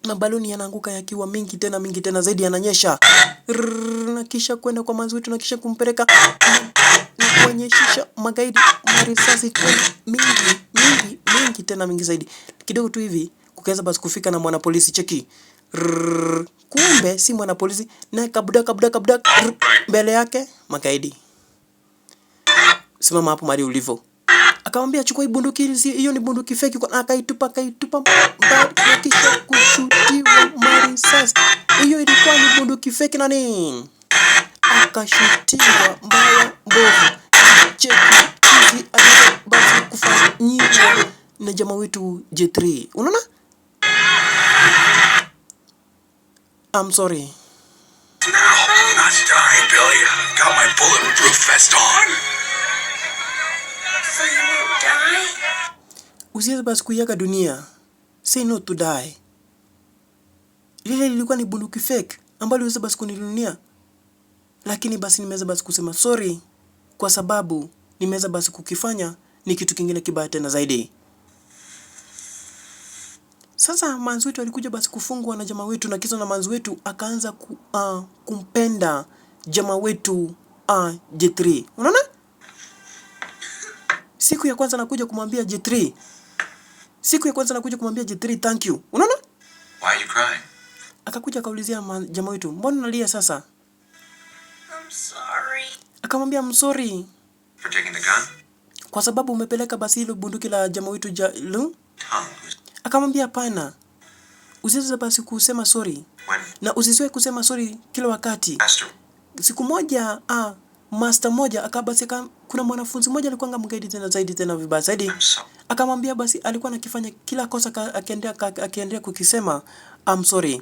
Mabaluni yanaanguka yakiwa mingi tena zaidi, yananyesha na kisha kwenda kwa manzi wetu na kisha kumpeleka na kuonyesha magaidi marisasi tena mingi tena mingi zaidi. Kidogo tu hivi kukaweza basi kufika na mwana polisi. Cheki. Kumbe si mwana polisi na kabda mbele yake magaidi. Simama hapo mali ulivyo. Akamwambia chukua hii bunduki, hiyo ni bunduki fake. Akaitupa mbali na kisha kushutiwa marisasi. Hiyo ilikuwa ni bunduki fake nani? Akashutiwa mbaya mbovu. Cheki hizi basi kufanyiwa na jamaa wetu J3. Unaona? I'm sorry. No, I'm not dying, Billy. I've got my bulletproof vest on. So you won't die? Usiweze basi kuiaga dunia. Say no to die. Lile lilikuwa ni bunduki fake ambalo liweza basi kunilunia. Lakini basi nimeweza basi kusema sorry kwa sababu nimeweza basi kukifanya ni kitu kingine kibaya tena zaidi. Sasa manzi wetu alikuja basi kufungwa na jamaa wetu na kisa na manzi wetu akaanza kumpenda jamaa wetu J3. Unaona? Siku ya kwanza nakuja kumwambia J3. Thank you. Unaona? Why are you crying? Akakuja akaulizia jamaa wetu, "Mbona unalia sasa?" I'm sorry. Akamwambia, "I'm sorry." For taking the gun? Kwa sababu umepeleka basi hilo bunduki la jamaa wetu Tom. Akamwambia, "Hapana. Usiweze basi kusema sorry." Na usizoe kusema sorry kila wakati. Master. Siku moja master moja kuna mwanafunzi mmoja alikuwa mgaidi tena zaidi tena vibaya zaidi. Akamwambia basi alikuwa anakifanya kila kosa akiendelea kukisema I'm sorry.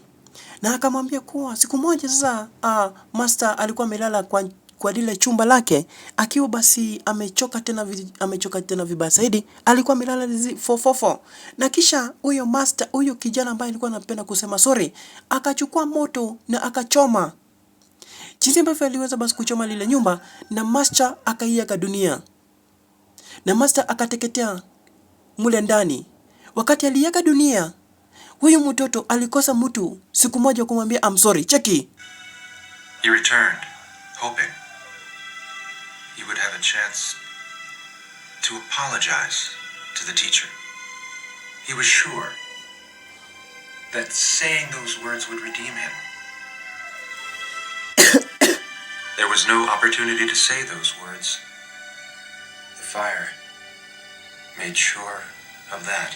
Na akamwambia kuwa siku moja sasa master alikuwa amelala kwa lile chumba lake akiwa basi amechoka tena vibaya zaidi, alikuwa amelala 444. Na kisha huyo kijana ambaye alikuwa anapenda kusema sorry akachukua moto na akachoma. Jinsi ambavyo aliweza basi kuchoma lile nyumba na master akaiaga dunia. Na master akateketea mule ndani. Wakati aliaga dunia, huyu mtoto alikosa mtu siku moja kumwambia I'm sorry. Cheki. He returned, hoping he would have a chance to apologize to the teacher. He was sure that saying those words would redeem him. There was no opportunity to say those words. The fire made sure of that.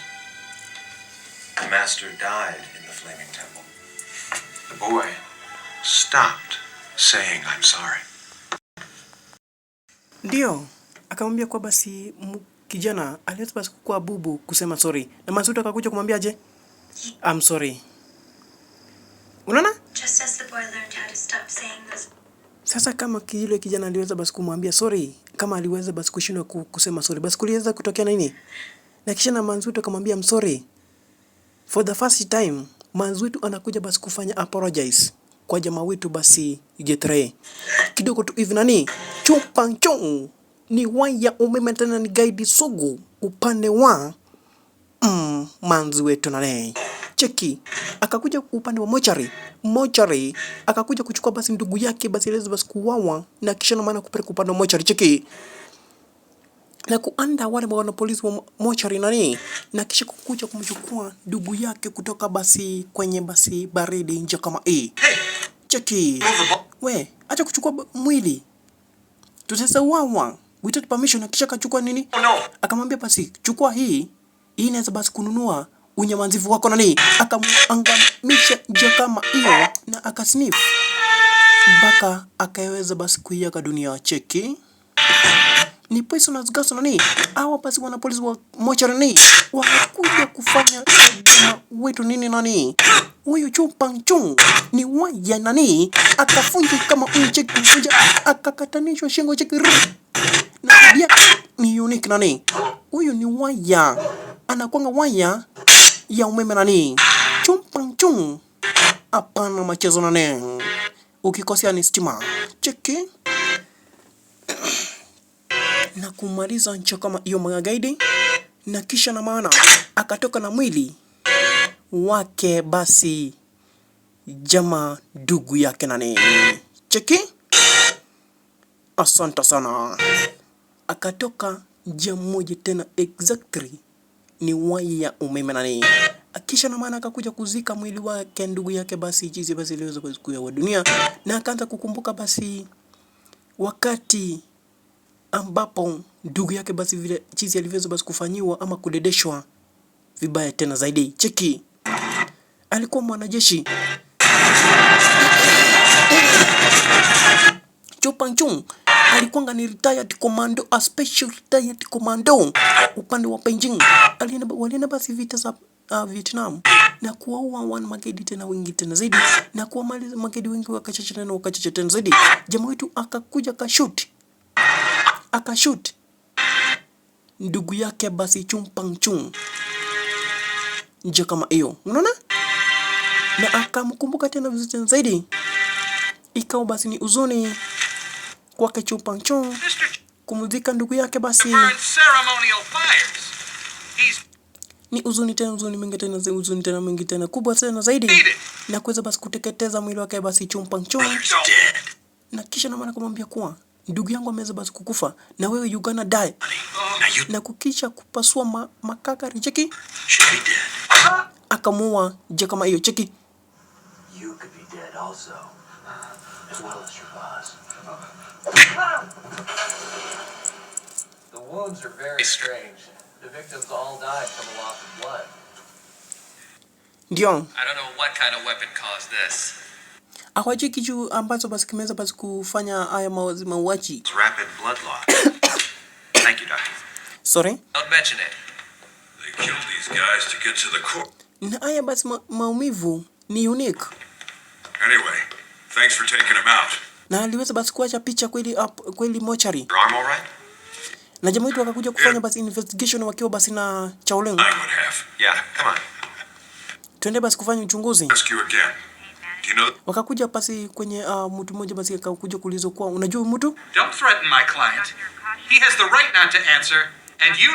The master died in the flaming temple. The boy stopped saying I'm sorry. Ndio, akamwambia kwa basi kijana aliweza basi kukua bubu kusema sorry. Na Masuta akakuja kumwambia je? I'm sorry. Unaona? Just as the boy learned how to stop saying those. Sasa kama yule kijana aliweza basi kumwambia sorry, kama aliweza basi kushindwa kusema sorry, basi kuliweza kutokea nini? Na kisha na Manzuto akamwambia I'm sorry. For the first time, Manzuto anakuja basi kufanya apologize kwa jamaa wetu basi J3. Kidogo tu hivi nani? Chupang ni waya umeme tena ni guide sugu upande wa manzi wetu nani. Cheki. Akakuja upande wa mochari. Akakuja kuchukua basi ndugu yake basi aliweza basi kuwawa na kisha na maana kupeleka upande wa mochari. Cheki. Na kuanda wale wana polisi wa mochari nani. Na kisha kukuja kumchukua ndugu yake kutoka basi kwenye basi baridi nje kama hii. Cheki. We, acha kuchukua mwili. Tutaweza wawa. Without permission na kisha kachukua nini? Oh no. Akamwambia basi chukua hii inaweza basi kununua unyamanzifu wako nani, akamuangamisha njia kama hiyo na akasniff mpaka akaweza basi kuiaga dunia. Cheki ni poisonous gas nani, hawa basi wana polisi wa mochari nani wanakuja kufanya wetu nini nani. Huyu Chu Pang-chung ni waya nani, akafunja kama huyu. Cheki kufunja, akakatanishwa shingo. Cheki na pia ni unique nani, huyu ni waya, anakuanga waya ya umeme nani. Chu Pang-chung hapana machezo nani, ukikosea ni stima. Cheki na kumaliza ncho kama hiyo magaidi, na kisha na maana akatoka na mwili wake basi jamaa ndugu yake nani. Cheki, asante sana. Akatoka njia moja tena exactly ni waya ya umeme nani. Kisha na maana akakuja kuzika mwili wake ndugu yake basi jinsi basi iliweza kuya dunia, na akaanza kukumbuka basi wakati ambapo ndugu yake basi vile chizi alivyoweza basi kufanyiwa ama kudedeshwa vibaya tena zaidi. Cheki, alikuwa mwanajeshi. Chu Pang-chung alikuwa ni retired commando, a special retired commando upande wa Beijing. Walienda basi vita za Vietnam na kuwaua wana magaidi tena wengi tena zaidi, na kuwamaliza magaidi wengi wakachacha tena zaidi. Jamaa wetu akakuja akashoot ndugu yake basi Chu Pang-chung nje kama hiyo, unaona, na akamkumbuka tena vizuri zaidi. Ikawa basi ni uzuni kwake Chu Pang-chung kumuzika ndugu yake basi, ni uzuni tena mingi tena kubwa tena zaidi, na kuweza basi kuteketeza mwili wake basi Chu Pang-chung, na kisha na maana kumwambia kuwa ndugu yangu ameweza basi kukufa na wewe you gonna die, na kukisha kupasua makakari. Cheki, akamuua je kama hiyo. Cheki, You could be dead also, as well as your boss. The wounds are very strange. The victims all died from a loss of blood. ndio I don't know what kind of weapon caused this. Hawaji kitu ambacho basi kimeweza basi kufanya haya mauaji. It's rapid blood loss. Thank you, Doctor. Sorry? Don't mention it. They killed these guys to get to the core. Na haya basi maumivu ni unique. Anyway, thanks for taking him out. Na aliweza basi kuacha picha kweli mochari. Your arm all right? Na jamaa wetu akakuja kufanya basi investigation wakiwa basi na Chaoleng. I would have. Yeah, come on. Twende basi kufanya uchunguzi. Ask you again. Do you know? Wakakuja basi kwenye mtu mmoja basi akakuja kuulizwa kwa unajua mtu? Don't threaten my client. He has the right not to answer, and you...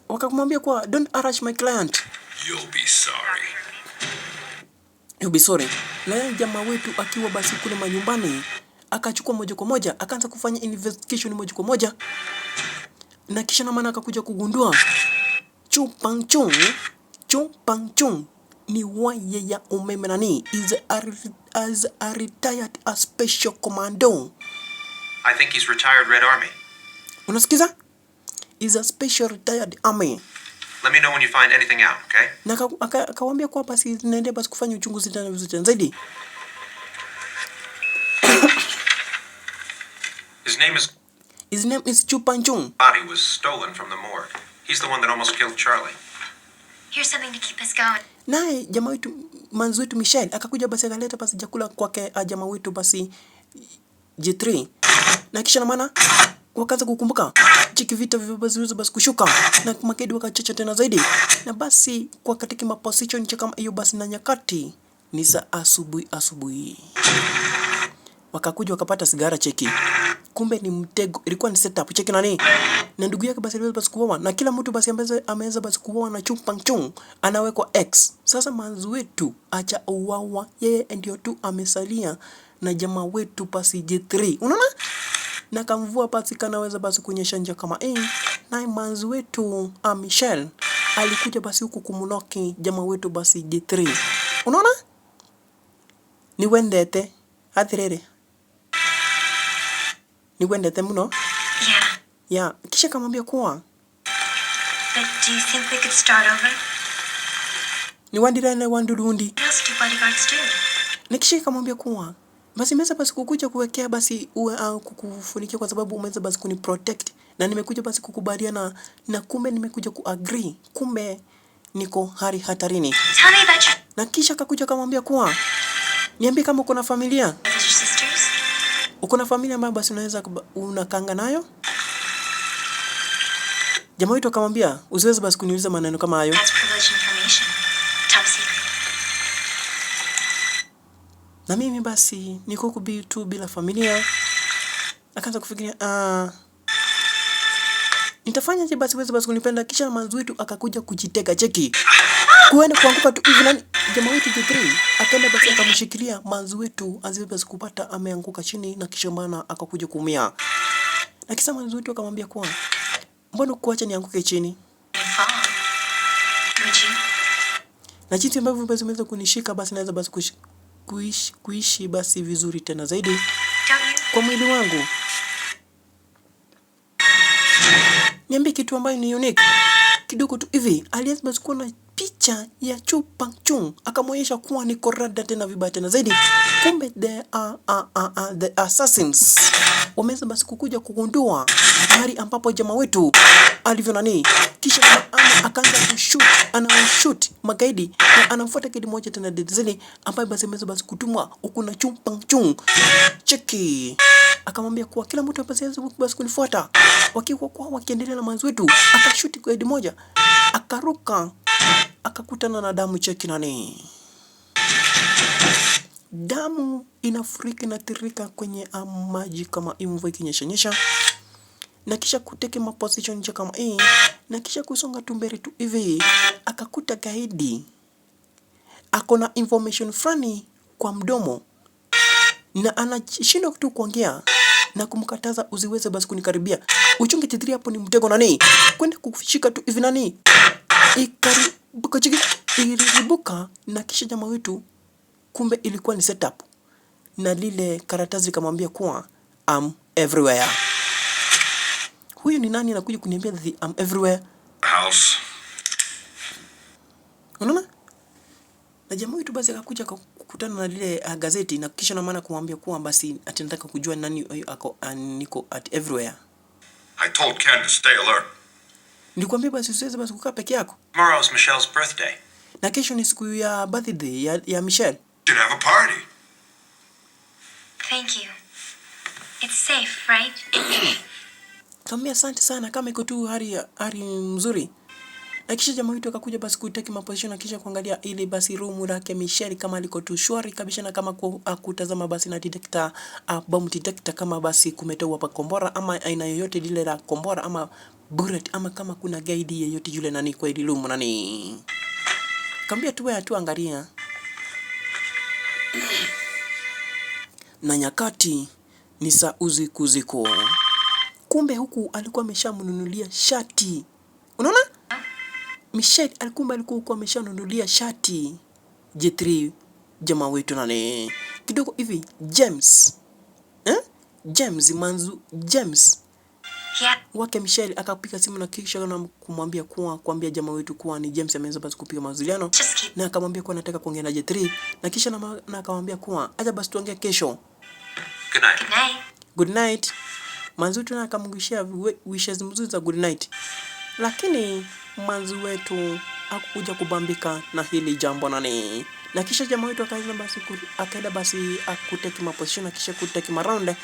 Wakamwambia kwa don't harass my client. You'll be sorry. You'll be sorry. Na yeye jamaa wetu akiwa basi kule manyumbani akachukua moja kwa moja akaanza kufanya investigation moja kwa moja, na kisha na maana akakuja kugundua Chu Pang-chung ni waya ya umeme nani, is a retired a special commando. I think he's retired Red Army. Unasikiza? Is a special retired army. Let me know when you find anything out, okay? Na akawaambia kwa basi naende basi kufanya uchunguzi tena vizuri zaidi. His name is Chu Pang-chung. Body was stolen from the morgue. He's the one that almost killed Charlie. Here's something to keep us going. Naye jamaa wetu manzi wetu Michelle akakuja basi akaleta basi chakula kwake jamaa wetu basi J3, na kisha na maana wakaanza kukumbuka chiki vita vibazilizo basi kushuka na makedi wakachacha tena zaidi, na basi kwa katika maposition kama hiyo basi na nyakati ni za asubuhi wakakuja wakapata sigara. Cheki, kumbe ni mtego, ilikuwa ni setup. Cheki nani na ndugu yake basi aliweza basi kuoa, na kila mtu basi ameweza basi kuoa na Chu Pang-chung anawekwa X. Sasa manzi wetu acha uwawa, yeye ndio tu amesalia na jamaa wetu basi J3, unaona, na kamvua basi kanaweza basi kunyesha nje kama na manzi wetu Michelle alikuja basi huku kumunoki jamaa wetu basi J3, unaona, ni wendete athirere ni wendete muno. Yeah, kisha kamwambia kuwa But do you think we could start over? Ni wandirane wandurundi. What else do bodyguards do? Na kisha ikamwambia kuwa basi imeweza basi kukuja kuwekea basi kukufunikia kwa sababu umeweza basi kuniprotect na nimekuja basi kukubaliana na kumbe nimekuja kuagree. Kumbe niko hatarini. Tell me about your Na kisha akakuja akamwambia kuwa niambie kama uko na familia. brothers or sisters. Uko na familia ambayo basi unaweza unakanga nayo? Jamaa wetu akamwambia usiweze basi kuniuliza maneno kama hayo. That's privileged information. Top secret. Na mimi basi niko huku tu bila familia. Akaanza kufikiria nitafanyaje basi uweze basi kunipenda. Kisha manzi wetu akakuja kujitega cheki. Kuenda kuanguka tu hivi nani jamaa wetu J3 akaenda basi akamshikilia manzi wetu aziwe basi kupata ameanguka chini na kisha maana akakuja kuumia. Na kisha manzi wetu akamwambia kwa mbona kuacha nianguke chini? Fall. Would you? Na jinsi ambavyo basi umeweza kunishika basi naweza basi kuishi basi vizuri tena zaidi Don't you? kwa mwili wangu. Niambie kitu ambayo ni unique. Kidogo tu hivi alianza basi kuona picha ya Chu Pangchung akamwonyesha kuwa ni korada tena vibaya tena zaidi. Kumbe the assassins wameweza basi kukuja kugundua mahali ambapo jamaa wetu alivyo nani. Kisha akaanza kushoot magaidi na anamfuata kidi moja tena dezeni ambaye basi ameweza basi kutumwa huku na Chu Pangchung. Cheki. Akamwambia kuwa kila mtu basi kunifuata. Wakiendelea na manzi wetu akashuti kwa kidi moja. Akaruka akakutana na damu cheki nani. Damu inafurika na tirika kwenye maji kama mvua ikinyesha. Na kisha kuteke position nje kama hii. Na kisha kusonga tumberi tu hivi. Akakuta gaidi. Akona information fulani kwa mdomo. Na anashindwa tu kuongea. Na kumkataza usiweze basi kunikaribia. Uchunge J3 hapo ni mtego nani. Kwenda kushika tu hivi nani. Ikaribuka na kisha jamaa wetu kumbe ilikuwa ni setup. Na lile karatasi likamwambia kuwa I'm everywhere. Huyu ni nani anakuja kuniambia I'm everywhere? House. Unaona? Na jamaa wetu basi akakuja kukutana na lile gazeti na kisha na maana kumwambia kuwa basi atinataka kujua nani ako niko at everywhere. I told Ken to stay alert. Nilikwambia basi usiweze basi kukaa peke yako. Tomorrow's Michelle's birthday. Na kesho ni siku ya birthday ya Michelle. Should have a party. Thank you. It's safe, right? Kambia asante sana kama iko tu hali mzuri. Na kisha jamaa wetu akakuja basi kuteki maposition na kisha kuangalia ile basi room lake Michelle kama liko tu shwari kabisa na kama kutazama basi na detector bomb detector kama basi kumetoa hapa kombora ama aina yoyote lile la kombora ama bullet ama kama kuna gaidi yeyote yule nani kwa ile room nani. Kambia tu wewe tu angalia. Na nyakati ni saa usiku. Kumbe huku alikuwa ameshamnunulia shati. Unaona? Michelle alikuwa ameshanunulia shati J3 jamaa wetu nani. Kidogo hivi James. James. Yeah. Wake Michelle akapiga simu na kisha na kumwambia kuambia jamaa wetu kuwa ni James ameweza basi kupiga mawasiliano na akamwambia kuwa anataka kuongea na J3 na kisha na akamwambia kuwa acha basi tuongee kesho. Good night. Good night. Good night. Manzi wetu na akamwishia wishes mzuri za good night. Lakini manzi wetu hakukuja kubambika na hili jambo nani. Na kisha jamaa wetu akaenda basi akuteki maposition na kisha kuteki maround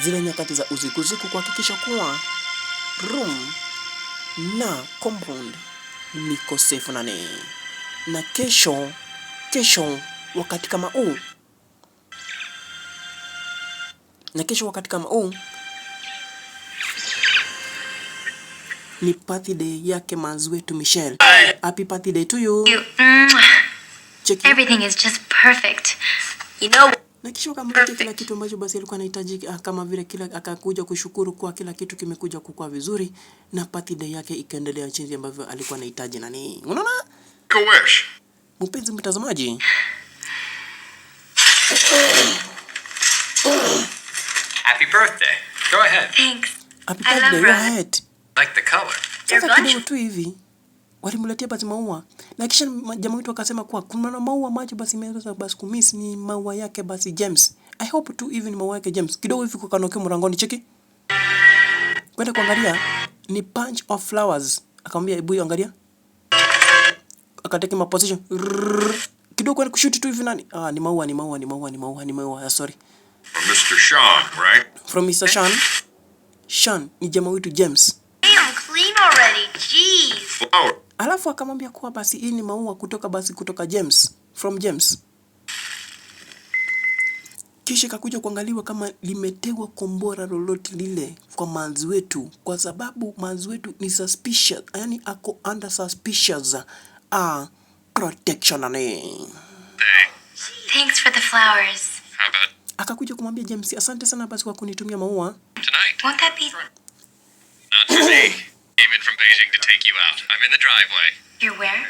zile nyakati za usiku kuhakikisha kuwa room na compound liko safe nani. Na kesho wakati kama huu ni birthday yake manzi wetu Michelle. Happy birthday to you. Check Everything is just perfect. You know. Na kisha akamletea kila kitu ambacho basi alikuwa anahitaji kama vile akakuja kushukuru kwa kila kitu kimekuja kukua vizuri na birthday yake ikaendelea jinsi ambavyo alikuwa anahitaji nani. Unaona? Make a wish. Mpenzi mtazamaji. Happy birthday. Go ahead. Thanks. Happy I love birthday, go red. ahead. Like the color. They're Sasa kidogo lunch. tu hivi walimletea basi maua Na kisha jamaa wetu akasema kuwa kuna maua maji basi imeweza basi kumiss ni maua yake basi James. I hope tu even maua yake James. Kidogo hivi kwa kanoke mlangoni cheki. Kwenda kuangalia ni bunch of flowers. Akamwambia hebu angalia. Akateki ma position. Kidogo kwenda kushoot tu hivi nani? Ni maua. Sorry. From Mr. Sean, right? From Mr. Sean. Sean ni jamaa wetu James. Hey, I'm clean already. Jeez. Flower. Alafu akamwambia kuwa basi hii ni maua kutoka James. From James. Kisha kakuja kuangaliwa kama limetegwa kombora lolote lile kwa manzi wetu, kwa sababu manzi wetu ni suspicious, yani ako under suspicious protection ane. Thanks for the flowers. How about Akakuja kumwambia James, asante sana basi kwa kunitumia maua. tonight? Won't that be... Not today. Came in from Beijing to take you out. I'm in the driveway. You're where?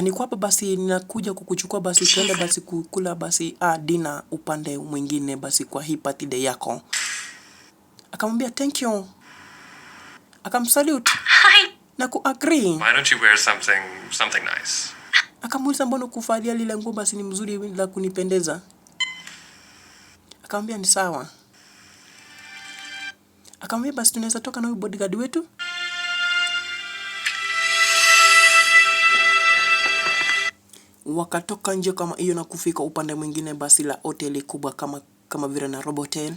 Niko hapa basi ninakuja kukuchukua basi twende basi kukula basi dinner upande mwingine basi kwa hii birthday yako. Akamwambia thank you. Akamsalute Hi. na kuagree. Why don't you wear something nice? Akamuuliza mbona kuvalia lile nguo basi ni mzuri la kunipendeza. Akamwambia ni sawa. Akamwambia basi tunaweza toka na huyu bodyguard wetu. Wakatoka nje kama hiyo na kufika upande mwingine basi la hoteli kubwa kama vile na Robotel.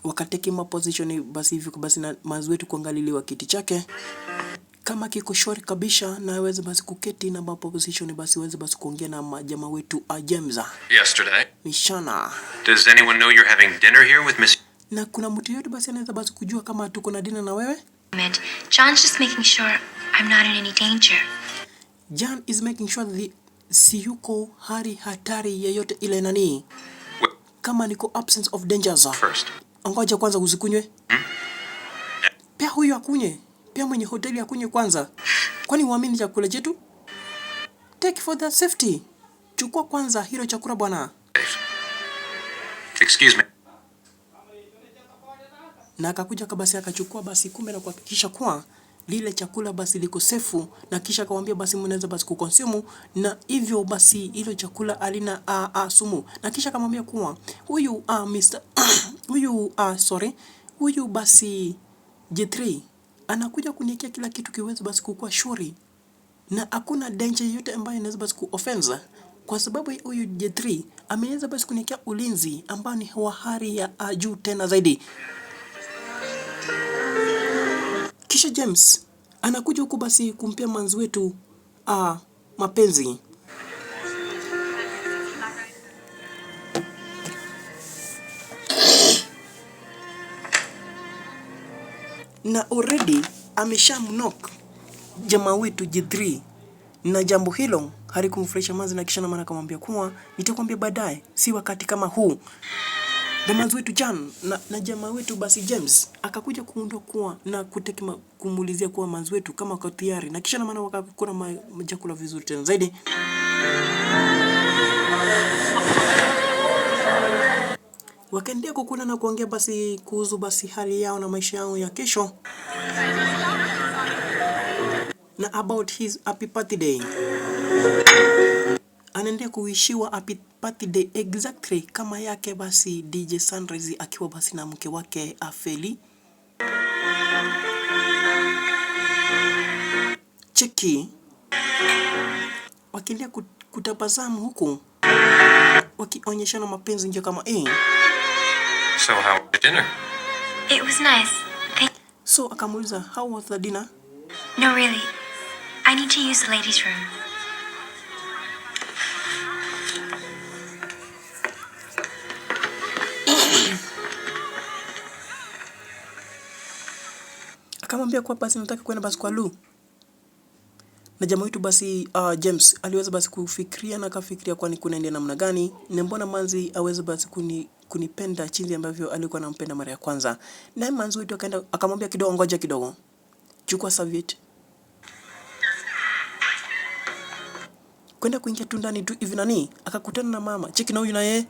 Wakateki ma position basi hivi basi na manzi wetu kuangaliliwa kiti chake kama kiko short kabisa na aweze basi kuketi na ma position basi aweze basi kuongea na jamaa wetu James. Yesterday. Mishana. Does anyone know you're having dinner here with Miss? Na kuna mtu yote basi anaweza basi kujua kama tuko na dinner na wewe? John's just making sure I'm not in any danger. John is making sure si yuko hali hatari yeyote ile nani. Kama niko absence of dangers. First. Ngoja kwanza usikunywe. Pia huyu akunye. Pia mwenye hoteli akunye kwanza. Kwani uamini chakula chetu? Take for the safety. Chukua kwanza hilo chakula bwana. Excuse me. Na akakuja kabasi akachukua basi kumbe na kuhakikisha kuwa lile chakula basi liko safe, na kisha akamwambia basi mnaweza basi kuconsume, na hivyo basi hilo chakula alina sumu. Na kisha akamwambia kuwa huyu huyu basi J3 anakuja kuniekea kila kitu kiweze basi kukua shuri, na hakuna danger yote ambayo inaweza basi kuoffense, kwa sababu huyu J3 ameweza basi kuniekea ulinzi ambao ni wa hali ya juu tena zaidi. Kisha James anakuja huku basi kumpea manzi wetu mapenzi. Na already ameshamnock jamaa wetu J3, na jambo hilo halikumfurahisha manzi, na kisha na maana akamwambia kuwa nitakwambia baadaye, si wakati kama huu. Jamaa wetu John na jamaa wetu basi James akakuja kuundwa kuwa na kumulizia kuwa manzi wetu kama kwa tayari, na kisha na maana wakakula chakula vizuri tena zaidi. Wakaendelea kukula na kuongea basi kuhusu basi hali yao na maisha yao ya kesho, na about his happy birthday. Anaendelea kuishiwa happy birthday exactly kama yake basi DJ Sunrise akiwa basi na mke wake Afeli. Cheki wakiendelea kutabasamu huku wakionyeshana mapenzi nje kama So how was the dinner? It was nice. So akamuuliza how was the dinner? No, really. I need to use the ladies' room. Akamwambia kwa basi nataka kwenda basi kwa Lu. Na jamaa wetu basi James aliweza basi kufikiria na akafikiria kwani kunaendelea namna gani, na mbona manzi aweze basi kunipenda chinzi ambavyo alikuwa anampenda mara ya kwanza. Na manzi wetu akaenda akamwambia kidogo, ngoja kidogo. Chukua serviette. Kwenda kuingia tu ndani tu hivi nani akakutana na mama. Cheki na huyu na yeye.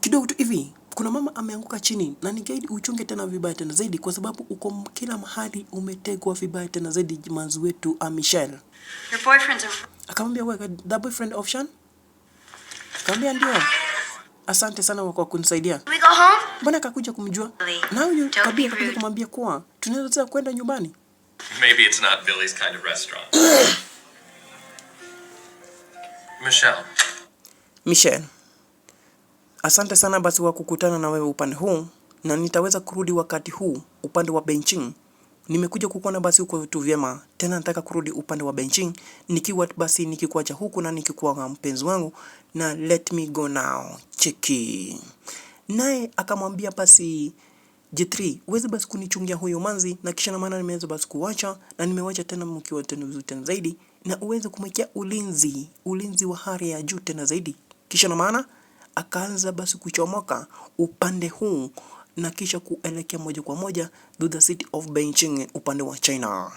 Kidogo tu hivi kuna mama ameanguka chini na ningeidi uchunge tena vibaya tena zaidi kwa sababu uko kila mahali umetegwa vibaya tena zaidi manzi wetu Michelle. Your boyfriend's a... Akamwambia wewe the boyfriend of Sean? Akamwambia ndio. Asante sana kwa kunisaidia. We go home? Mbona akakuja kumjua? Na huyu kabisa akakuja kumwambia kuwa tunaweza kwenda nyumbani. Maybe it's not Billy's kind of restaurant. Michelle. Asante sana basi wa kukutana na wewe upande huu na nitaweza kurudi wakati huu upande wa Beijing. Nimekuja kukuona basi uko tu vyema. Tena nataka kurudi upande wa Beijing nikiwa basi nikikuacha huku na nikikuwa mpenzi wangu na let me go now. Cheki. Naye akamwambia basi J3, uweze basi kunichungia huyo manzi na kisha na maana nimeweza basi kuacha na nimewacha tena mkiwa tena vizuri tena zaidi na uweze kumwekea ulinzi wa hali ya juu tena zaidi. Kisha na maana akaanza basi kuchomoka upande huu na kisha kuelekea moja kwa moja to the city of Beijing upande wa China.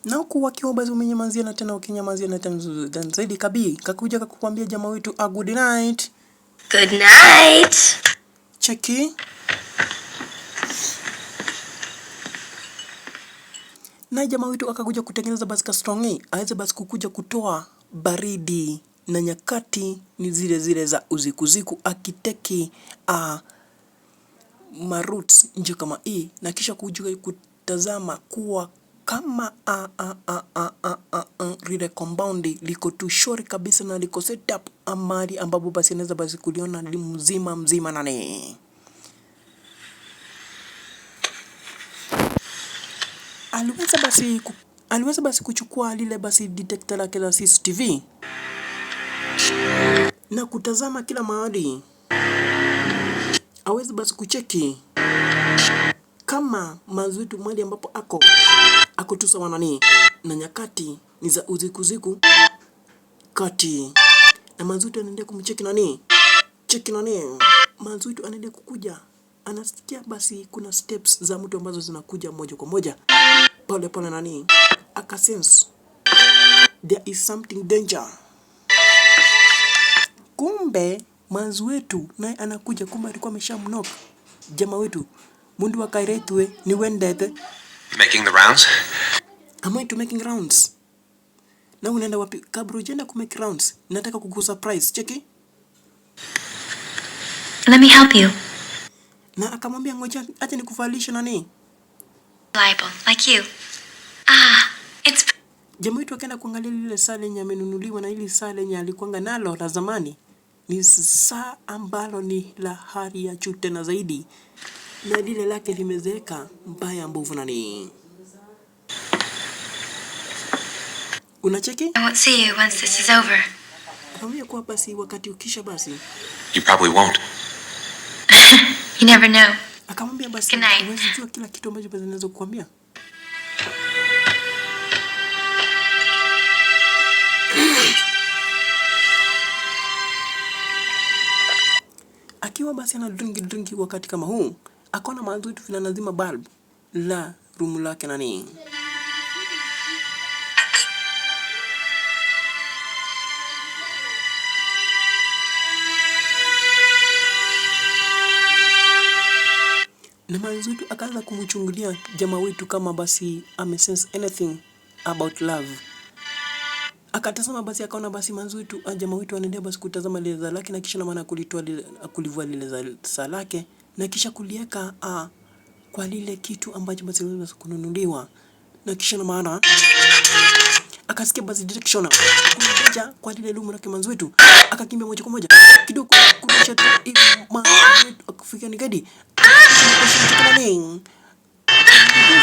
Na huku wakiwa basi umenyamazia na tena ukinyamazia na tena zaidi kabii kakuja kukuambia jamaa wetu a good night. Good night. Cheki. Na jamaa wetu akakuja kutengeneza basi ka strong aweze basi kukuja kutoa baridi na nyakati ni zile za uzikuziku akiteki maroots nje kama hii na kisha kuja kutazama kuwa kama lile compound liko tu short kabisa na liko set up amari ambapo basi anaweza basi kuliona mzima nane. Aliweza basi kuchukua lile basi detector lake la CCTV na kutazama kila mahali aweze basi kucheki kama mazuitu mahali ambapo ako tu sawa nani na nyakati ni za uzikuziku kati na mazuitu anaendelea kumcheki nani cheki nani mazuitu anaendelea kukuja anasikia basi kuna steps za mtu ambazo zinakuja moja kwa moja pole nani akasense there is something danger. Kumbe manzi wetu naye anakuja, kumbe alikuwa ameshamnock jamaa wetu mundu wa kairetwe ni wendete Making the rounds? I'm going to making rounds. Na unaenda wapi? Kabla hujaenda ku make rounds, nataka kukusurprise. Cheki. Let me help you. Na akamwambia ngoja acha nikuvalishe nani? Bible, like you. It's... Jamaa wetu akaenda kuangalia lile saa lenye amenunuliwa na ile saa lenye alikuanga nalo la zamani. Ni saa ambalo ni la hali ya juu tena zaidi. Na lile lake limezeeka mbaya mbovu nani. Unacheki? I won't see you once this is over. Akamwambia kwa basi wakati ukisha basi. You probably won't. You never know. Akamwambia basi Good night. huwezi jua kila kitu ambacho basi naweza kukuambia. Akiwa basi ana drinki wakati kama huu, akaona manzo tu vina lazima bulb la room lake nani. Na manzo tu akaanza kumchungulia jamaa wetu kama basi amesense anything about love. Akatazama basi akaona basi manzo wetu jamaa wetu anaendelea basi kutazama lile za lake na kisha na maana kulitoa lile kulivua lile za lake na kisha kulieka kwa lile kitu ambacho basi linaweza kununuliwa na kisha na maana akasikia basi direction kuja kwa lile lumu lake manzo wetu akakimbia moja kwa moja kidogo kurusha tu hivi manzo wetu akafika nigadi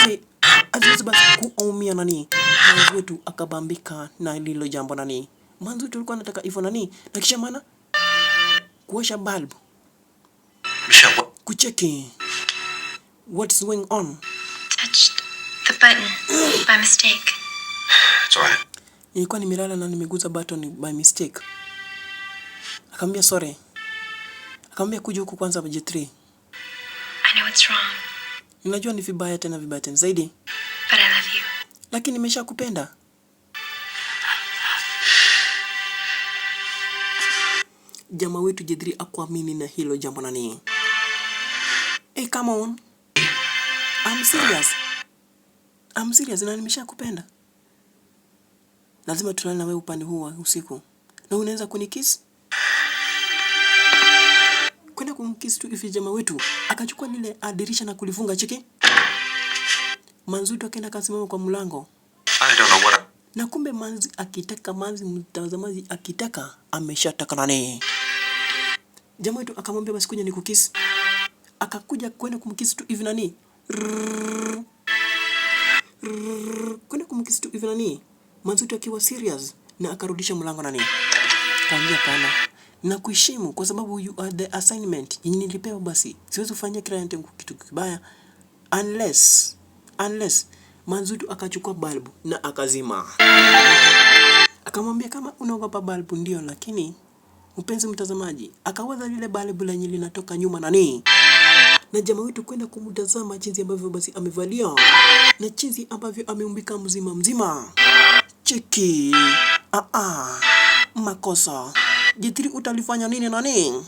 hizi aziwezi basi kuumia nani manzo wetu akabambika na lilo jambo nani manzo wetu alikuwa anataka hivyo nani na kisha maana kuosha bulb Michelle, what? kucheki what's going on. Touched the button by mistake. It's all right. Nilikuwa nimelala na nimeguza button by mistake. Akamwambia sorry. Akamwambia kuja huku kwanza J3. I know it's wrong, Ninajua ni vibaya tena zaidi. but I love you. Lakini nimeshakupenda. Jamaa wetu J3 akuamini na hilo jambo nani. Hey, come on. I'm serious na nimeshakupenda. Lazima tulale na wewe upande huu wa usiku. Na unaweza kunikiss? Kwenda kumkiss tu hivi jamaa wetu akachukua lile dirisha na kulifunga cheki. Manzutu akaenda kasimama kwa mlango. I don't know what Na kumbe Manzi akitaka, Manzi mtazamaji akitaka ameshataka nani. Jamaa wetu akamwambia basi kuja nikukiss. Akakuja kwenda kumkiss tu hivi nani. Kwenda kumkiss tu hivi nani. Manzutu akiwa serious na akarudisha mlango nani. Kaambia pana. Na kuheshimu kwa sababu you are the assignment. Yenye nilipewa basi. Siwezi kufanyia kila kitu kibaya unless Manzutu akachukua balbu na akazima. Akamwambia kama unaogopa balbu ndio, lakini mpenzi mtazamaji akawaza lile balbu lenye linatoka nyuma nani. Na jamaa wetu kwenda kumtazama jinsi ambavyo basi amevalia na jinsi ambavyo ameumbika mzima. Cheki. Makosa. J3 utalifanya nini nani?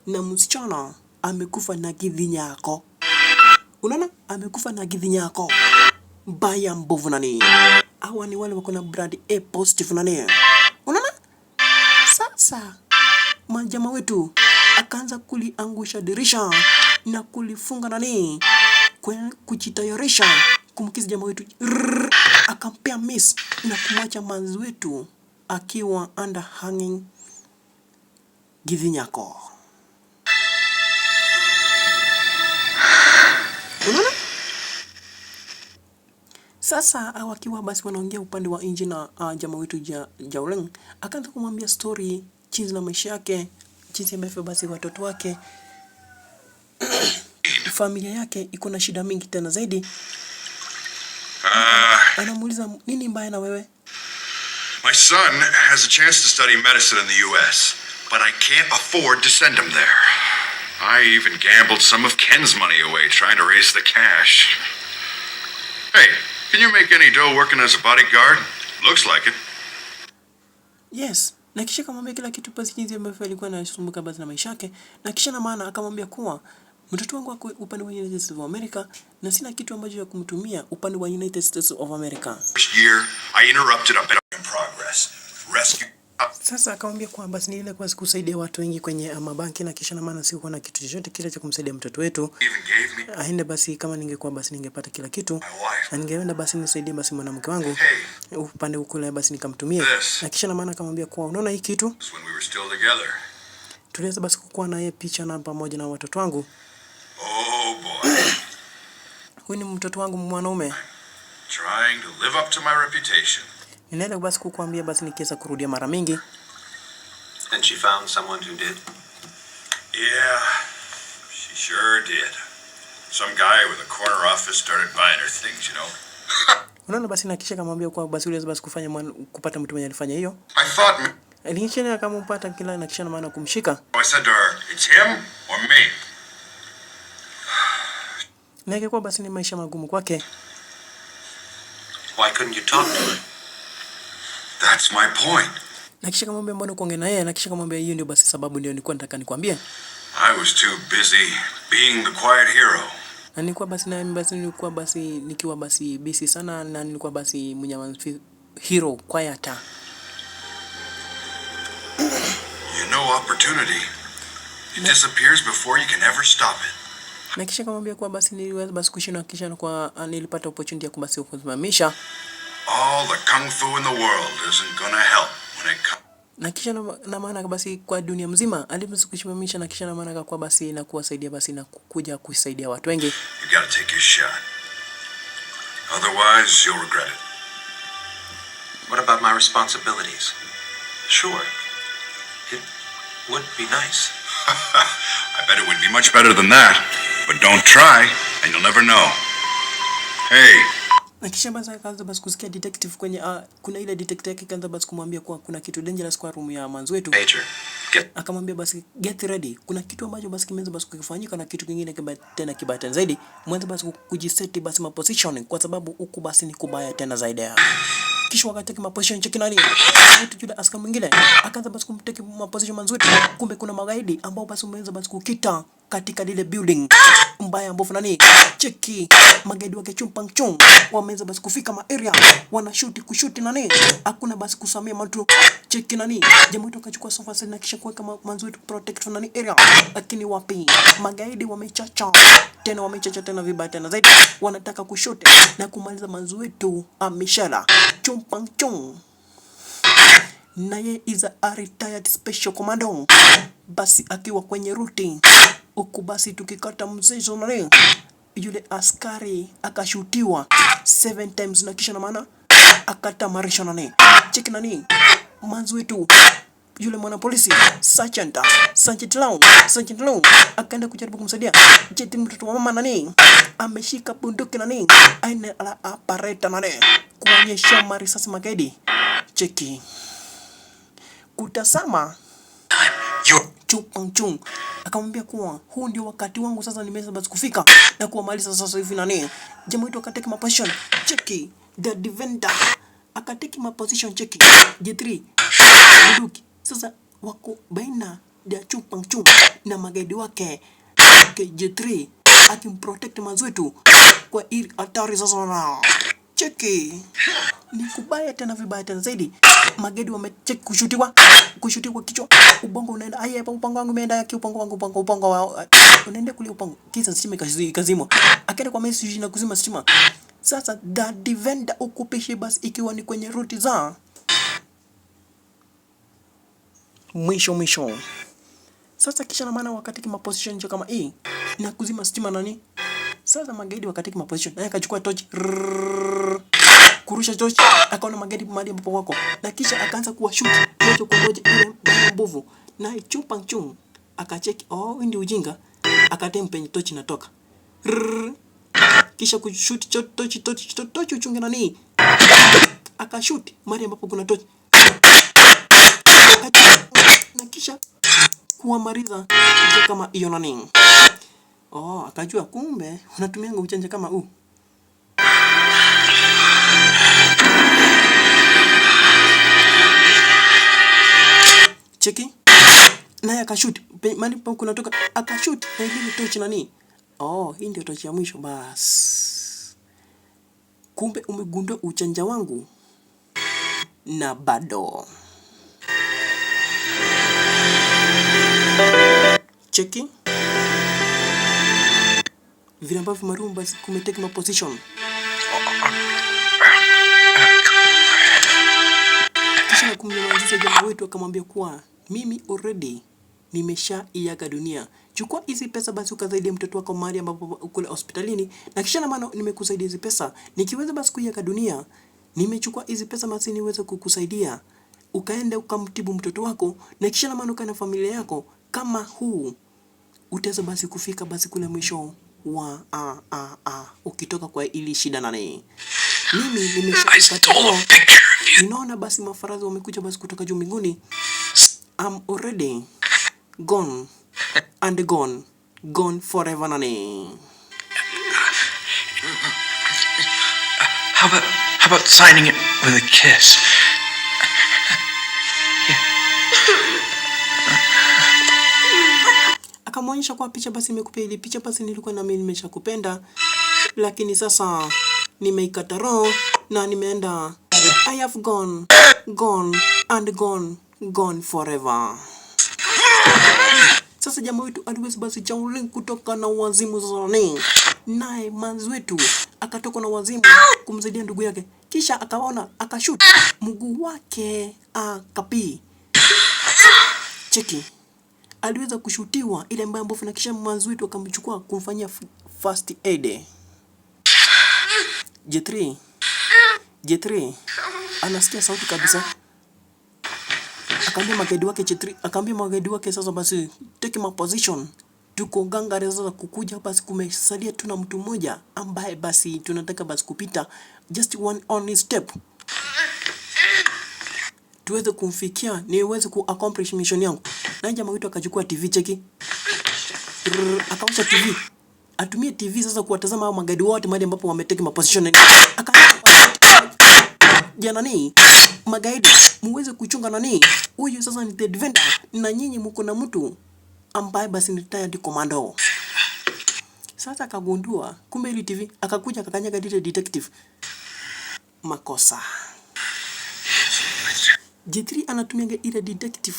Na msichana amekufa na gidhinyako. Unaona? Amekufa na gidhinyako. Baya mbovu nani. Hawa ni wale wako na brand A positive nani. Unaona? Sasa majamaa wetu akaanza kuliangusha dirisha na kulifunga nani. Kujitayarisha kumkizi jamaa wetu. Akampea miss na kumwacha manzi wetu akiwa under hanging gidhinyako. Unaona? Sasa wakiwa basi wanaongea upande wa nje na jamaa wetu Jauleng akaanza kumwambia story jinsi na maisha yake, jinsi ambavyo basi watoto wake familia yake iko na shida mingi tena zaidi. Anamuuliza nini mbaya na wewe? My son has a chance to study medicine in the U.S., but I can't afford to send him there. I even gambled some of Ken's money away trying to raise the cash. Hey, can you make any dough working as a bodyguard? Looks like it. Yes. Na kisha akamwambia kila kitu basi jinsi ambavyo alikuwa anasumbuka basi na maisha yake. Na kisha na maana akamwambia kuwa mtoto wangu wako upande wa United States of America na sina kitu ambacho ya kumtumia upande wa United States of America. First year, I interrupted a bit in progress. Rescue. Sasa akamwambia kwa basi niende kwa kusaidia watu wengi kwenye mabanki na kisha na maana sikuwa na kitu chochote kile cha kumsaidia mtoto wetu. Even gave me Aende basi kama ningekuwa basi ningepata kila kitu. my wife. Na ningeenda basi nisaidie basi mwanamke wangu. Hey, Upande ukule basi nikamtumia. Yes. Na kisha na maana akamwambia kwa unaona hii kitu? when we were still together. Tuliweza basi kukuwa na yeye picha na pamoja na watoto wangu. Oh boy. Huyu ni mtoto wangu mwanaume. Trying to live up to my reputation. Ninaenda basi kukuambia basi nikiweza kurudia mara mingi. And she found someone who did. Yeah, she sure did. Some guy with a corner office started buying her things, you know. Unaona basi na kisha akamwambia kwa basi uliweza basi kupata mtu mwenye alifanya hiyo. I thought Alinisha akampata kila na kisha na maana kumshika. I said to her, it's him or me. Na ingekuwa basi ni maisha magumu kwake. Why couldn't you talk to her? That's my point. Na kisha akamwambia mbona kuongea na yeye, na kisha akamwambia hiyo ndio basi sababu ndio nilikuwa nataka nikwambie. I was too busy being the quiet hero. Na nilikuwa basi nikiwa basi busy sana na nilikuwa basi mnyama hero quiet. You know opportunity. It disappears before you can ever stop it. Na kisha akamwambia kwa basi niliweza basi kushinda kisha kwa nilipata opportunity ya kubasi kusimamisha. All the kung fu in the world isn't gonna help when it comes. Na kisha na maana basi kwa dunia mzima aliweza kusimamisha na kisha na maana kwa basi na kuwasaidia basi na kuja kusaidia watu wengi. You gotta take your shot. Otherwise, you'll regret it. What about my responsibilities? Sure. It would be nice. I bet it would be much better than that. But don't try, and you'll never know. Hey. Na kisha basi akaanza basi kusikia detective kwenye kuna ile detective yake kaanza basi kumwambia kuwa kuna kitu dangerous kwa room ya manzi wetu. Major, Akamwambia basi get ready. Kuna kitu ambacho basi kimeanza basi kufanyika na kitu kingine tena kibaya zaidi. Mwanzo basi kujiseti basi ma position kwa sababu huku basi ni kubaya tena zaidi. Kisha wakati ma position check nani? Mtu yule askari mwingine akaanza basi kumteki ma position manzi wetu. Kumbe kuna magaidi ambao basi umeanza basi kukita katika lile building mbaya ambapo nani cheki magaidi wake chumpang wameanza basi kufika ma area wanashuti kushuti nani hakuna basi kusamia mtu cheki nani jamaa wetu akachukua sofa set na kisha kuweka manzi wetu protect nani area lakini wapi magaidi wamechacha tena vibaya tena zaidi wanataka kushuti na kumaliza manzi wetu ameshala chumpang naye is a retired special commando basi akiwa kwenye routine huku basi tukikata mzezo na yule askari akashutiwa 7 times na kisha na maana akatamarisha nani cheki nani manzi wetu yule mwana polisi Sergeant Long akaenda kujaribu kumsaidia jeti mtoto wa mama nani ameshika bunduki nani aina la apareta nani kuonyesha marisasi magaidi cheki kutasama Chupang akamwambia kuwa huu ndio wakati wangu sasa, nimeweza basi kufika na kuwamaliza sasa hivi nani. Jamaa wetu akateki ma position cheki the defender akateki ma position cheki J3 bunduki sasa wako baina ya Chupang na magaidi wake J3 akimprotect manzi wetu kwa ili hatari sasa na cheki ni kubaya tena vibaya tena zaidi. Magaidi wamecheki kushutiwa kichwa, ubongo unaenda aya pa upango wangu umeenda yake upango unaenda kule upango kisa stima kazimwa akaenda kwa message na kuzima stima. Sasa the defender ukupishe basi ikiwa ni kwenye route za mwisho. Sasa kisha na maana wakati kima position nje kama hii na kuzima stima nani. Sasa magaidi wakati kima position naye akachukua torch kurusha torch akaona magaidi mahali ambapo wako na kisha akaanza kuwashoot moja kwa moja ile mbovu na Chupang akacheki ndio ujinga akatem penye torch inatoka kisha kushoot torch uchunge nani akashoot mahali ambapo kuna torch na kisha kuamariza kama hiyo nani akajua kumbe unatumia ujanja kama huu. Cheki naye akashoot mali pa kunatoka akashoot na ile torch nani hii ndio torch ya mwisho bas. Kumbe umegundua uchanja wangu na bado cheki vile ambavyo maroom basi kumetake ma position kisha kumnyamazisha jamaa wetu akamwambia kuwa mimi already nimeshaiaga dunia. Chukua hizi pesa basi ukasaidia mtoto wako mahali ambapo kule hospitalini na kisha na maana nimekusaidia hizi pesa. Nikiweza basi kuiaga dunia, nimechukua hizi pesa basi niweze kukusaidia. Ukaenda ukamtibu mtoto wako na kisha na maana ukana familia yako kama huu. Utaweza basi kufika basi kule mwisho wa ukitoka kwa ili shida nani. Mimi nimeshakata. Ninaona basi mafarazi wamekuja basi kutoka juu mbinguni. I'm already gone and gone forever nani. How about signing it with a kiss? Akamwonyesha kwa picha basi nimekupea ile picha basi nilikuwa na mimi nimeshakupenda lakini sasa nimeikata roho na nimeenda I have gone and gone forever. Sasa jamaa wetu aliweza basi Shaolin kutoka na wazimu zoni. Naye manzi wetu akatoka na wazimu kumsaidia ndugu yake. Kisha akaona akashoot mguu wake akapi. Cheki. Aliweza kushutiwa ile mbaya mbovu na kisha manzi wetu akamchukua kumfanyia first aid. J3 anasikia sauti kabisa. Akaambia magaidi wake J3, akaambia magaidi wake sasa basi take my position tuko gangari sasa kukuja basi, kumesalia tuna mtu mmoja ambaye basi tunataka basi kupita just one only step tuweze kumfikia, niweze ku-accomplish mission yangu. Na jamaa wetu akachukua TV, cheki. Akawasha TV. Atumie TV sasa kuwatazama hao magaidi wote mahali ambapo wameteke position. Nani? Magaidi, muweze kuchunga nani? Huyu sasa ni the defender na nyinyi mko na mtu ambaye basi ni retired commando. Sasa akagundua kumbe ile TV, akakuja akakanyaga ile detective. Makosa. J3 anatumia ile detective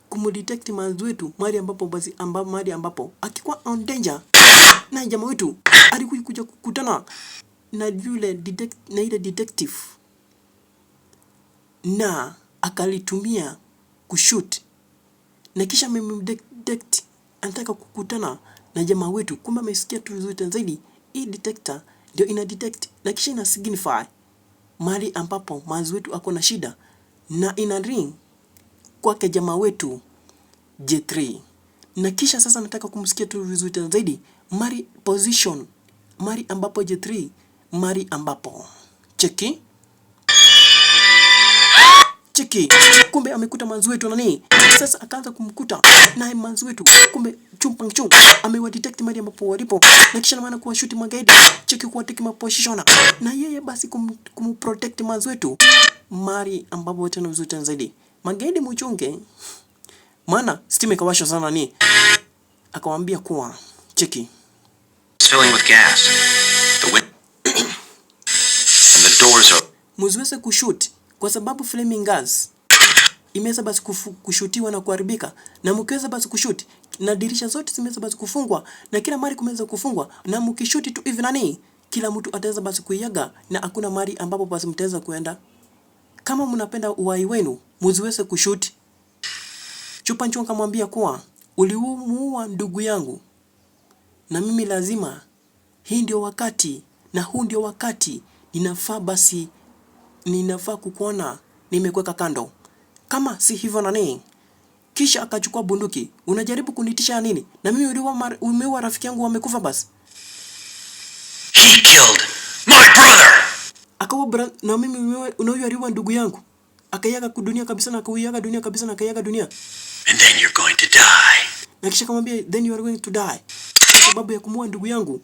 kumdetect manzi wetu mahali ambapo basi mahali ambapo akikuwa on danger, na jamaa wetu alikuja kukutana na yule ile detective na akalitumia kushoot, na kisha detect anataka kukutana na jamaa wetu. Kumbe amesikia tu vizuri zaidi, hii detector ndio ina detect na kisha ina signify mahali ambapo manzi wetu ako na shida, na ina ring kwake jamaa wetu J3. Na kisha sasa nataka kumsikia tu vizuri zaidi mari position, mari ambapo J3, mari ambapo cheki kumbe amekuta manzi wetu nani. Sasa akaanza kumkuta naye manzi wetu, kumbe chumpang amewadetect mari ambapo walipo, na kisha maana kuwa shoot magaidi, cheki kuwa take my position, na yeye basi kumprotect manzi wetu mari ambapo tena vizuri zaidi. Magaidi mchunge, maana steam ikawashwa sana nani. Akamwambia kuwa cheki filling with gas. And the doors are muziweze kushoot kwa sababu flaming gas imeweza basi kushutiwa na kuharibika, na mkiweza basi kushoot na dirisha zote zimeweza basi kufungwa na kila mali kumeweza kufungwa, na mkishuti tu hivi nani kila mtu ataweza basi kuiaga na hakuna mali ambapo basi mtaweza kuenda. Kama mnapenda uhai wenu muziweze kushoot. Chupa Nchunga kamwambia kuwa ulimuua ndugu yangu na mimi lazima, hii ndio wakati na huu ndio wakati ninafaa kukuona nimekuweka kando. Kama si hivyo nani. Kisha akachukua bunduki. Unajaribu kunitisha nini? Na mimi umeua rafiki yangu wamekufa basi. He killed my brother. Akawa na mimi unauliwa ndugu yangu. Akayaga dunia kabisa na akauyaga dunia kabisa na akayaga dunia. And then you're going to die. Na kisha kamwambia then you are going to die. Kwa sababu ya kumuua ndugu yangu.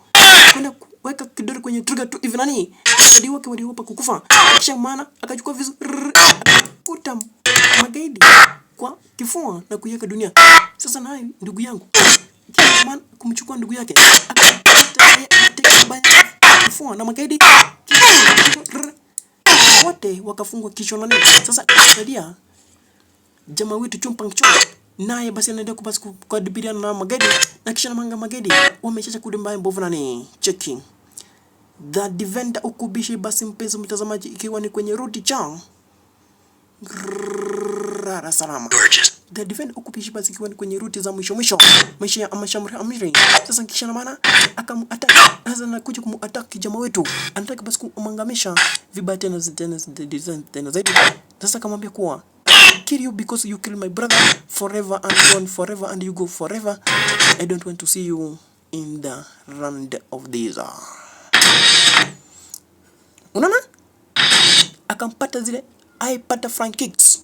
Kwenda weka kidole kwenye trigger tu hivi nani. Ndio wake waliopa kukufa. Kisha maana akachukua visu puta magaidi kwa kifua na kuiweka dunia. Sasa naye ndugu yangu kisha maana kumchukua ndugu yake kifua na magaidi wote wakafungwa kichwa nani. Sasa ikasadia jamaa wetu Chumpang naye basi anaenda kubasi kukabiliana na magaidi, na kisha na magaidi wamechacha kudembaya mbovu nani. Checking the defender ukubishi basi, mpenzi mtazamaji, ikiwa ni kwenye route cha Rara Salama. The defender ukubishi basi ikiwa ni kwenye route za mwisho maisha ya Amiri. Sasa kisha na maana akamuattack, sasa anakuja kumuattack jamaa wetu, anataka basi kumangamisha vibaya tena zaidi. Sasa akamwambia kuwa kill you because you kill my brother forever and gone forever and you go forever. I don't want to see you in the round of these. Unaona? Akampata zile aipata front kicks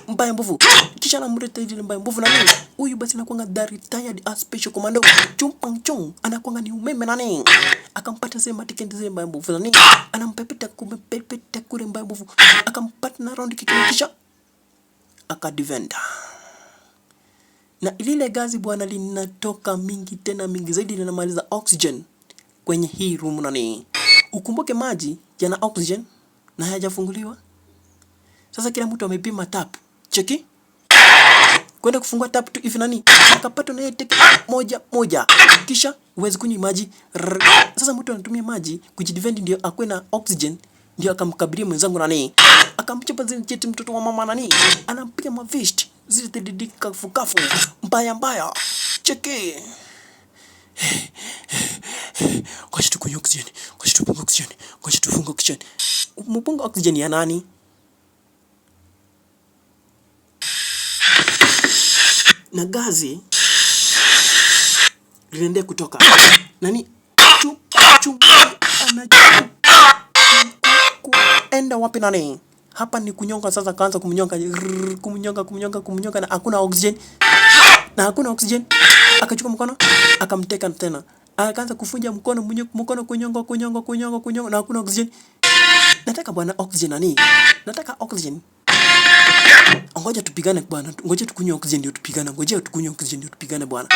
mbaya mbovu, kisha anamleta ile mbaya mbovu na nini. Huyu basi anakuanga the retired special commando Chumpang anakuanga ni umeme na nini. Akampata zile matikende zile mbaya mbovu na nini, anampepeta kule mbaya mbovu, akampata na round kick kisha akadivenda. Na ile gazi bwana linatoka mingi tena mingi zaidi, linamaliza oxygen kwenye hii room nani. Ukumbuke maji yana oxygen na hayajafunguliwa. Sasa kila mtu amepima tap. Cheki? Kwenda kufungua tap tu hivi nani. Akapata na yeye moja. Kisha uweze kunywa maji. Sasa mtu anatumia maji kujidefend ndio akwe na oxygen, ndio akamkabilia mwenzangu nani. Akamchapa zile cheti mtoto wa mama nani. Anampiga mavist zile tedidika fukafu mbaya. Cheki. Kwa shitu kunywa oxygen. Kwa shitu punga oxygen. Kwa shitu funga oxygen. Mpunga oxygen ya nani? Na gazi linaendelea kutoka. Nani? Chupa anajaribu kuenda wapi nani? Hapa ni kunyonga sasa, kaanza kumnyonga, na hakuna oxygen. Akachukua mkono, akamteka tena. Akaanza kufunja mkono kunyonga na hakuna oxygen. Nataka bwana oxygen nani? Nataka oxygen. Ngoja tupigane bwana. Ngoja tukunywe oxygen ndio tupigane. Bwana.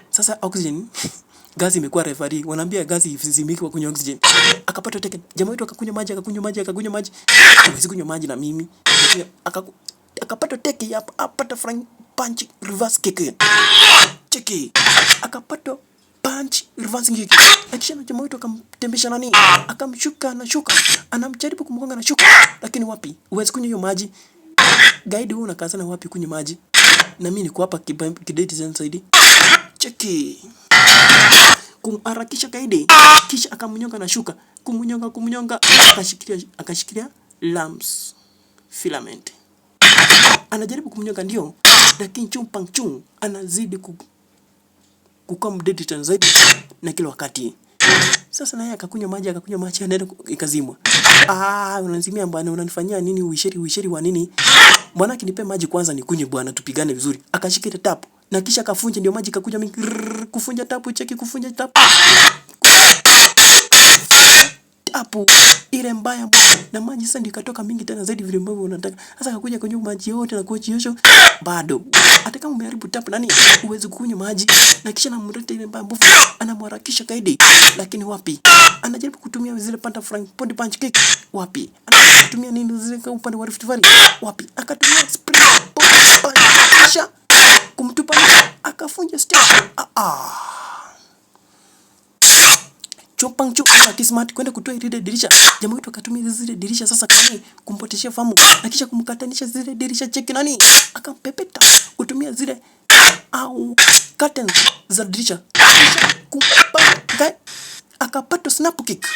Sasa oxygen gazi imekuwa referee. Wanaambia gazi ifizimiki kwa kunywa oxygen. Akapata teke. Jamaa wetu akakunywa maji. Hawezi kunywa maji na mimi. Akapata teke ya apata flying punch reverse kick. Cheki. Akapata punch reverse kick. Akisha jamaa wetu akamtembesha nani? Akamshuka. Anamjaribu kumgonga na shuka. Lakini wapi? Huwezi kunywa hiyo maji. Guide huyu unakaa sana wapi kunywa maji? Na mimi niko hapa kideti sana zaidi. Cheki. Kumharakisha Guide. Kisha akamnyonga na shuka. Kumnyonga. Akashikilia lumps filament. Anajaribu kumnyonga ndio. Lakini Chumpang Chung anazidi kukuwa mdeti tena zaidi na kila wakati. Sasa naye akakunywa maji anaenda ikazimwa. Unanizimia bwana, unanifanyia nini? Uisheri wa nini? Bwana kinipe maji kwanza nikunywe bwana, tupigane vizuri. Akashika tap na kisha kafunja, ndio maji kakuja mingi. Kufunja tapu, cheki kufunja tapu. Tapu ile mbaya na maji sasa ndio katoka mingi tena zaidi vile ambavyo unataka. Sasa akakuja kunywa maji yote na kuachiosho bado. Hata kama umeharibu tapu nani? Uweze kunywa maji na kisha namrete ile mbaya mbovu. Anamharakisha Guide. Lakini wapi? Anajaribu kutumia zile panta flying punch kick. Wapi? Anatumia nini zile kwa upande wa Rift Valley? Wapi? Akatumia spring punch kisha kumtupa akafunja stage. Chumpang Chung akismart kwenda kutoa ile dirisha. Jamaa wetu akatumia zile dirisha sasa kani kumpoteshia fahamu na kisha kumkatanisha zile dirisha, cheki nani? Akampepeta kutumia zile curtains za dirisha. Kisha kumpa akapata snap kick.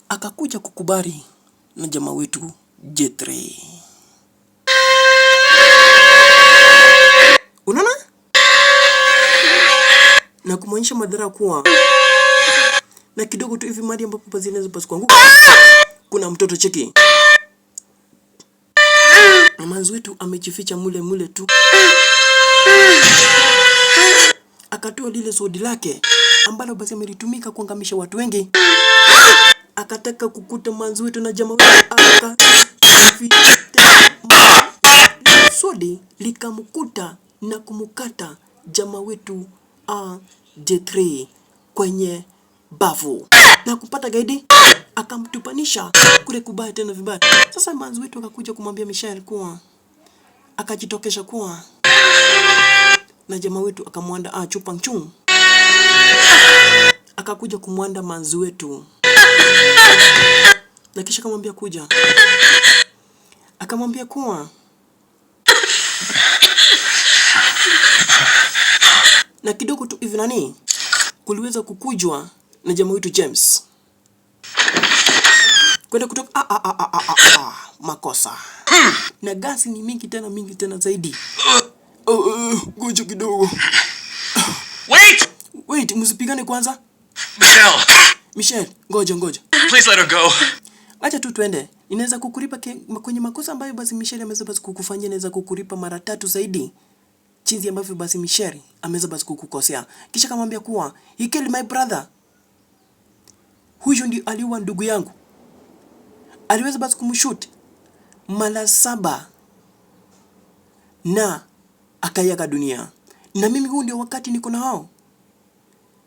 Akakuja kukubali na jamaa wetu J3. Unaona? Na kumwonyesha madhara kuwa na kidogo tu hivi mali ambapo pazia inaweza pasi kuanguka. Kuna mtoto cheki. Manzi wetu amejificha mule tu. Akatoa lile sword lake ambalo basi amelitumika kuangamisha watu wengi. Akataka kukuta manzi wetu na jamaa wetu sword likamkuta na kumukata jamaa wetu J3 kwenye bavu na kupata Guide akamtupanisha kule kubaya tena vibaya. Sasa manzi wetu akakuja kumwambia Michelle kuwa akajitokesha kuwa na jamaa wetu akamwanda Chumpang Chung akakuja kumwanda manzi wetu na kisha akamwambia kuja, akamwambia kuwa na kidogo tu hivi nani kuliweza kukujwa na jamaa wetu James kwenda kutoka makosa na gasi ni mingi tena zaidi. Ngoja kidogo. Wait, msipigane kwanza. Michelle, ngoja. Please let her go. Acha tu twende. Inaweza kukuripa kwenye makosa ambayo basi Michelle ameweza basi kukufanyia, inaweza kukuripa mara 3 zaidi. Chinzi ambavyo basi Michelle ameweza basi kukukosea. Kisha kamwambia kuwa he killed my brother. Huyu ndiye aliua ndugu yangu. Aliweza basi kumshoot mara 7 na akayaga dunia. Na mimi huu ndio wakati niko na hao.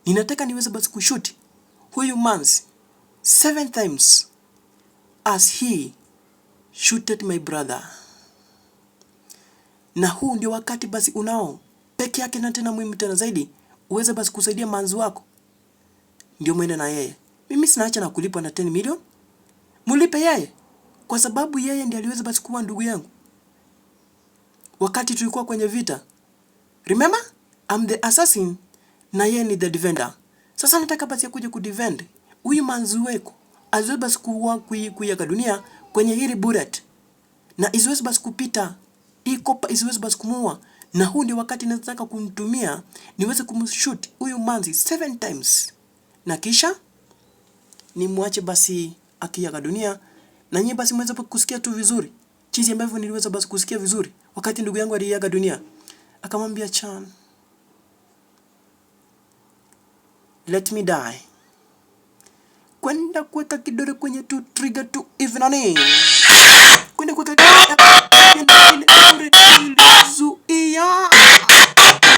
Ninataka niweze basi kushoot huyu manzi 7 times as he shooted my brother. Na huu ndio wakati basi unao peke yake na tena muhimu tena zaidi uweze basi kusaidia manzi wako. Ndio mwende na yeye. Mimi sinaacha na kulipwa na 10 million. Mulipe yeye kwa sababu yeye ndiye aliweza basi kuwa ndugu yangu wakati tulikuwa kwenye vita. Remember? I'm the assassin na yeye ni the defender. Sasa nataka basi kuja kudefend huyu manzi wako asiweze basi kuyaga dunia kwenye hili bullet na isiweze basi kupita hii kopa isiweze basi kumuua. Na huu ndio wakati nataka kumtumia niweze kumshoot huyu manzi 7 times. Na kisha nimwache basi akiaga dunia, na nyinyi basi mweze kusikia tu vizuri jinsi ambavyo niliweza basi kusikia vizuri wakati ndugu yangu aliaga dunia. Akamwambia Chan, let me die. Kwenda kuweka kidole kwenye tu trigger tu hivi nani. Kwenda kuweka kidole zuia.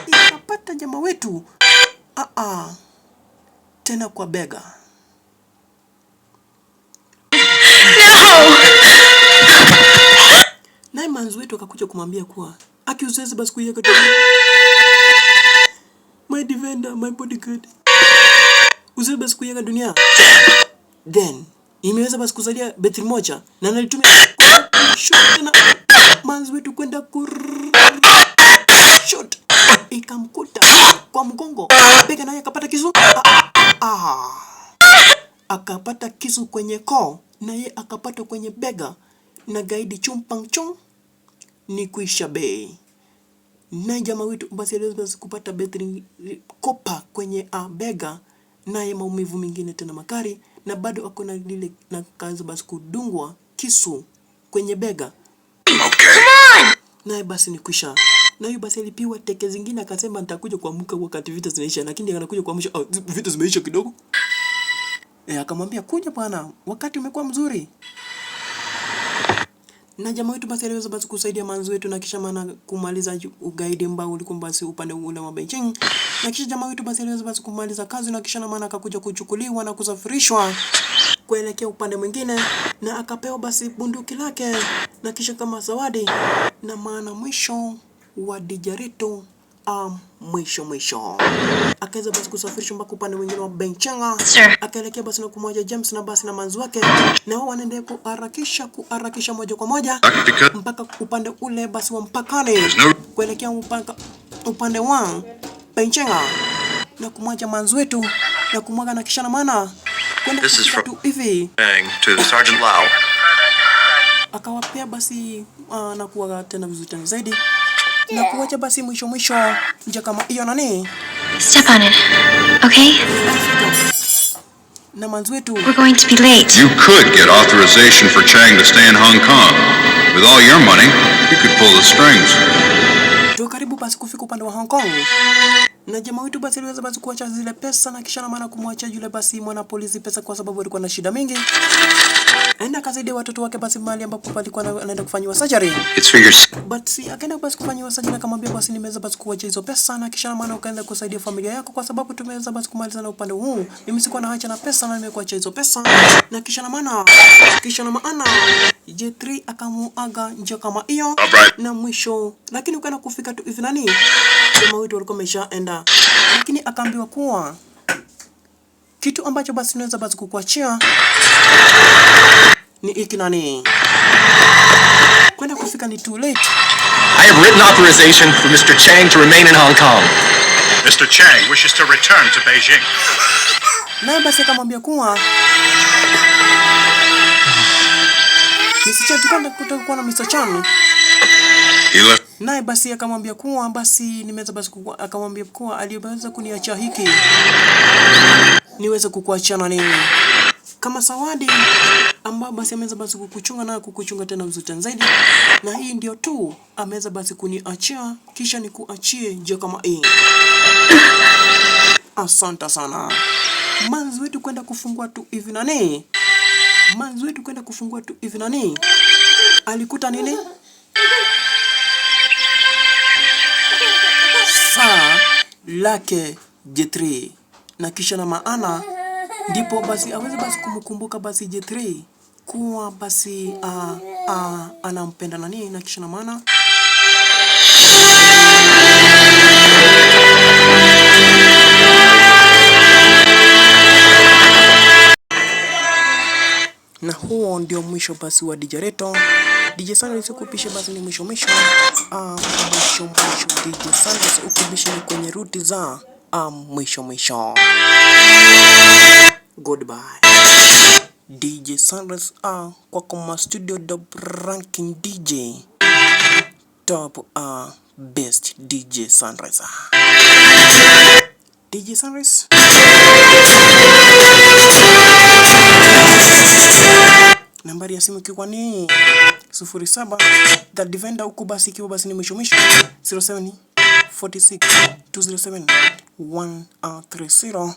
Ikapata jamaa wetu. Tena kwa bega. Naye manzi wetu akakuja kumwambia kuwa akiusiwezi basi kuiweka tu. My defender, my bodyguard. Usiwezi basi kuiweka dunia. Then imeweza basi kuzalia betri moja na nalitumia shot na manzi wetu kwenda shot. Ikamkuta kwa mgongo. Bega naye akapata kisu. Akapata kisu kwenye koo na yeye akapata kwenye bega na gaidi chumpang chung ni kuisha bei. Na jamaa wetu basi aliweza kupata betri kopa kwenye bega naye maumivu mengine tena makali na bado akona lile na kaanza basi kudungwa kisu kwenye bega. Okay. Naye basi ni kuisha. Na huyu basi alipiwa teke zingine akasema nitakuja kuamka wakati vita zinaisha, lakini anakuja kuamsha vita zimeisha kidogo. Akamwambia kuja bwana, wakati umekuwa mzuri. Na jamaa wetu basi aliweza basi kusaidia manzi wetu na kisha maana kumaliza ugaidi ambao ulikuwa basi upande ule wa Beijing. Na kisha jamaa wetu basi aliweza basi kumaliza kazi na kisha na maana akakuja kuchukuliwa na kusafirishwa kuelekea upande mwingine na akapewa basi bunduki lake na kisha kama zawadi na maana mwisho wa Dijarito mwisho akaweza basi kusafirishwa mpaka upande mwingine wa Beijing. Akaelekea basi na kumwaja James na basi na manzi wake na wao wanaendelea kuharakisha moja kwa moja mpaka upande ule basi wa mpakani kuelekea upande wa Beijing na kumwaja manzi wetu na kumwaga na kisha na maana kwenda tu hivi to Sergeant Lau. Akawapea basi na kuwaga tena vizuri tena zaidi na kuwacha basi mwisho nje kama hiyo nani. Step on it, okay? Na manzi wetu, we're going to be late. You could get authorization for Chang to stay in Hong Kong. With all your money, you could pull the strings. Tuko karibu basi kufika upande wa Hong Kong. Na jamaa wetu basi aliweza basi kuacha zile pesa na kisha na maana kumwacha yule basi mwana polisi pesa kwa sababu alikuwa na shida mingi. Aenda akasaidia watoto wake basi mahali ambapo palikuwa anaenda kufanywa surgery. But akaenda basi kufanywa surgery akamwambia basi nimeweza basi kuacha hizo pesa na kisha na maana ukaenda kusaidia familia yako kwa sababu tumeweza basi kumaliza na upande huu. Mimi sikuwa na haja na pesa na nimekuacha hizo pesa. Na kisha na maana J3 akamuaga nje kama hiyo. Na mwisho lakini ukaenda kufika tu hivi nani? Jamaa wetu alikuwa ameshaenda. Lakini akaambiwa kuwa kitu ambacho basi tunaweza basi kukuachia ni iki nani. Kwenda kufika ni too late. I have written authorization for Mr. Chang to remain in Hong Kong. Mr. Chang wishes to return to Beijing. Na basi akamwambia kuwa Mr. Chan tukanda kutoka na Mr. Chan. Naye basi akamwambia kuwa basi nimeweza basi akamwambia kuwa aliyeweza kuniacha hiki niweze kukuachana nini kama zawadi ambao basi ameweza basi kukuchunga tena vizuri zaidi, na hii ndio tu ameweza basi kuniachia kisha nikuachie je kama hii. Asante sana. Manzi wetu kwenda kufungua tu hivi nani? Alikuta nini? Saa lake J3 na kisha na maana ndipo basi aweze basi kumkumbuka basi J3 kuwa basi anampenda nani na kisha na maana na huo ndio mwisho basi wa Dijareto. DJ Sanders ukupishe basi ni mwisho DJ Sanders ukupishe ni kwenye ruti za mwisho. Goodbye. DJ Sanders kwa kama studio the ranking DJ. top best DJ Sunrise. DJ Sunrise. Nambari ya simu ikiwa ni 07 The Defender, huku basi ikiwa basi ni mwisho 07 46 207 130.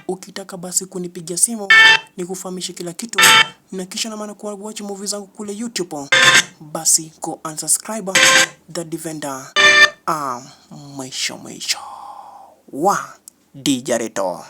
Ukitaka basi kunipigia simu ni kufahamisha kila kitu, na kisha na maana kwa watch movie zangu kule YouTube, basi go unsubscribe The Defender. Mwisho wa DJ Reto.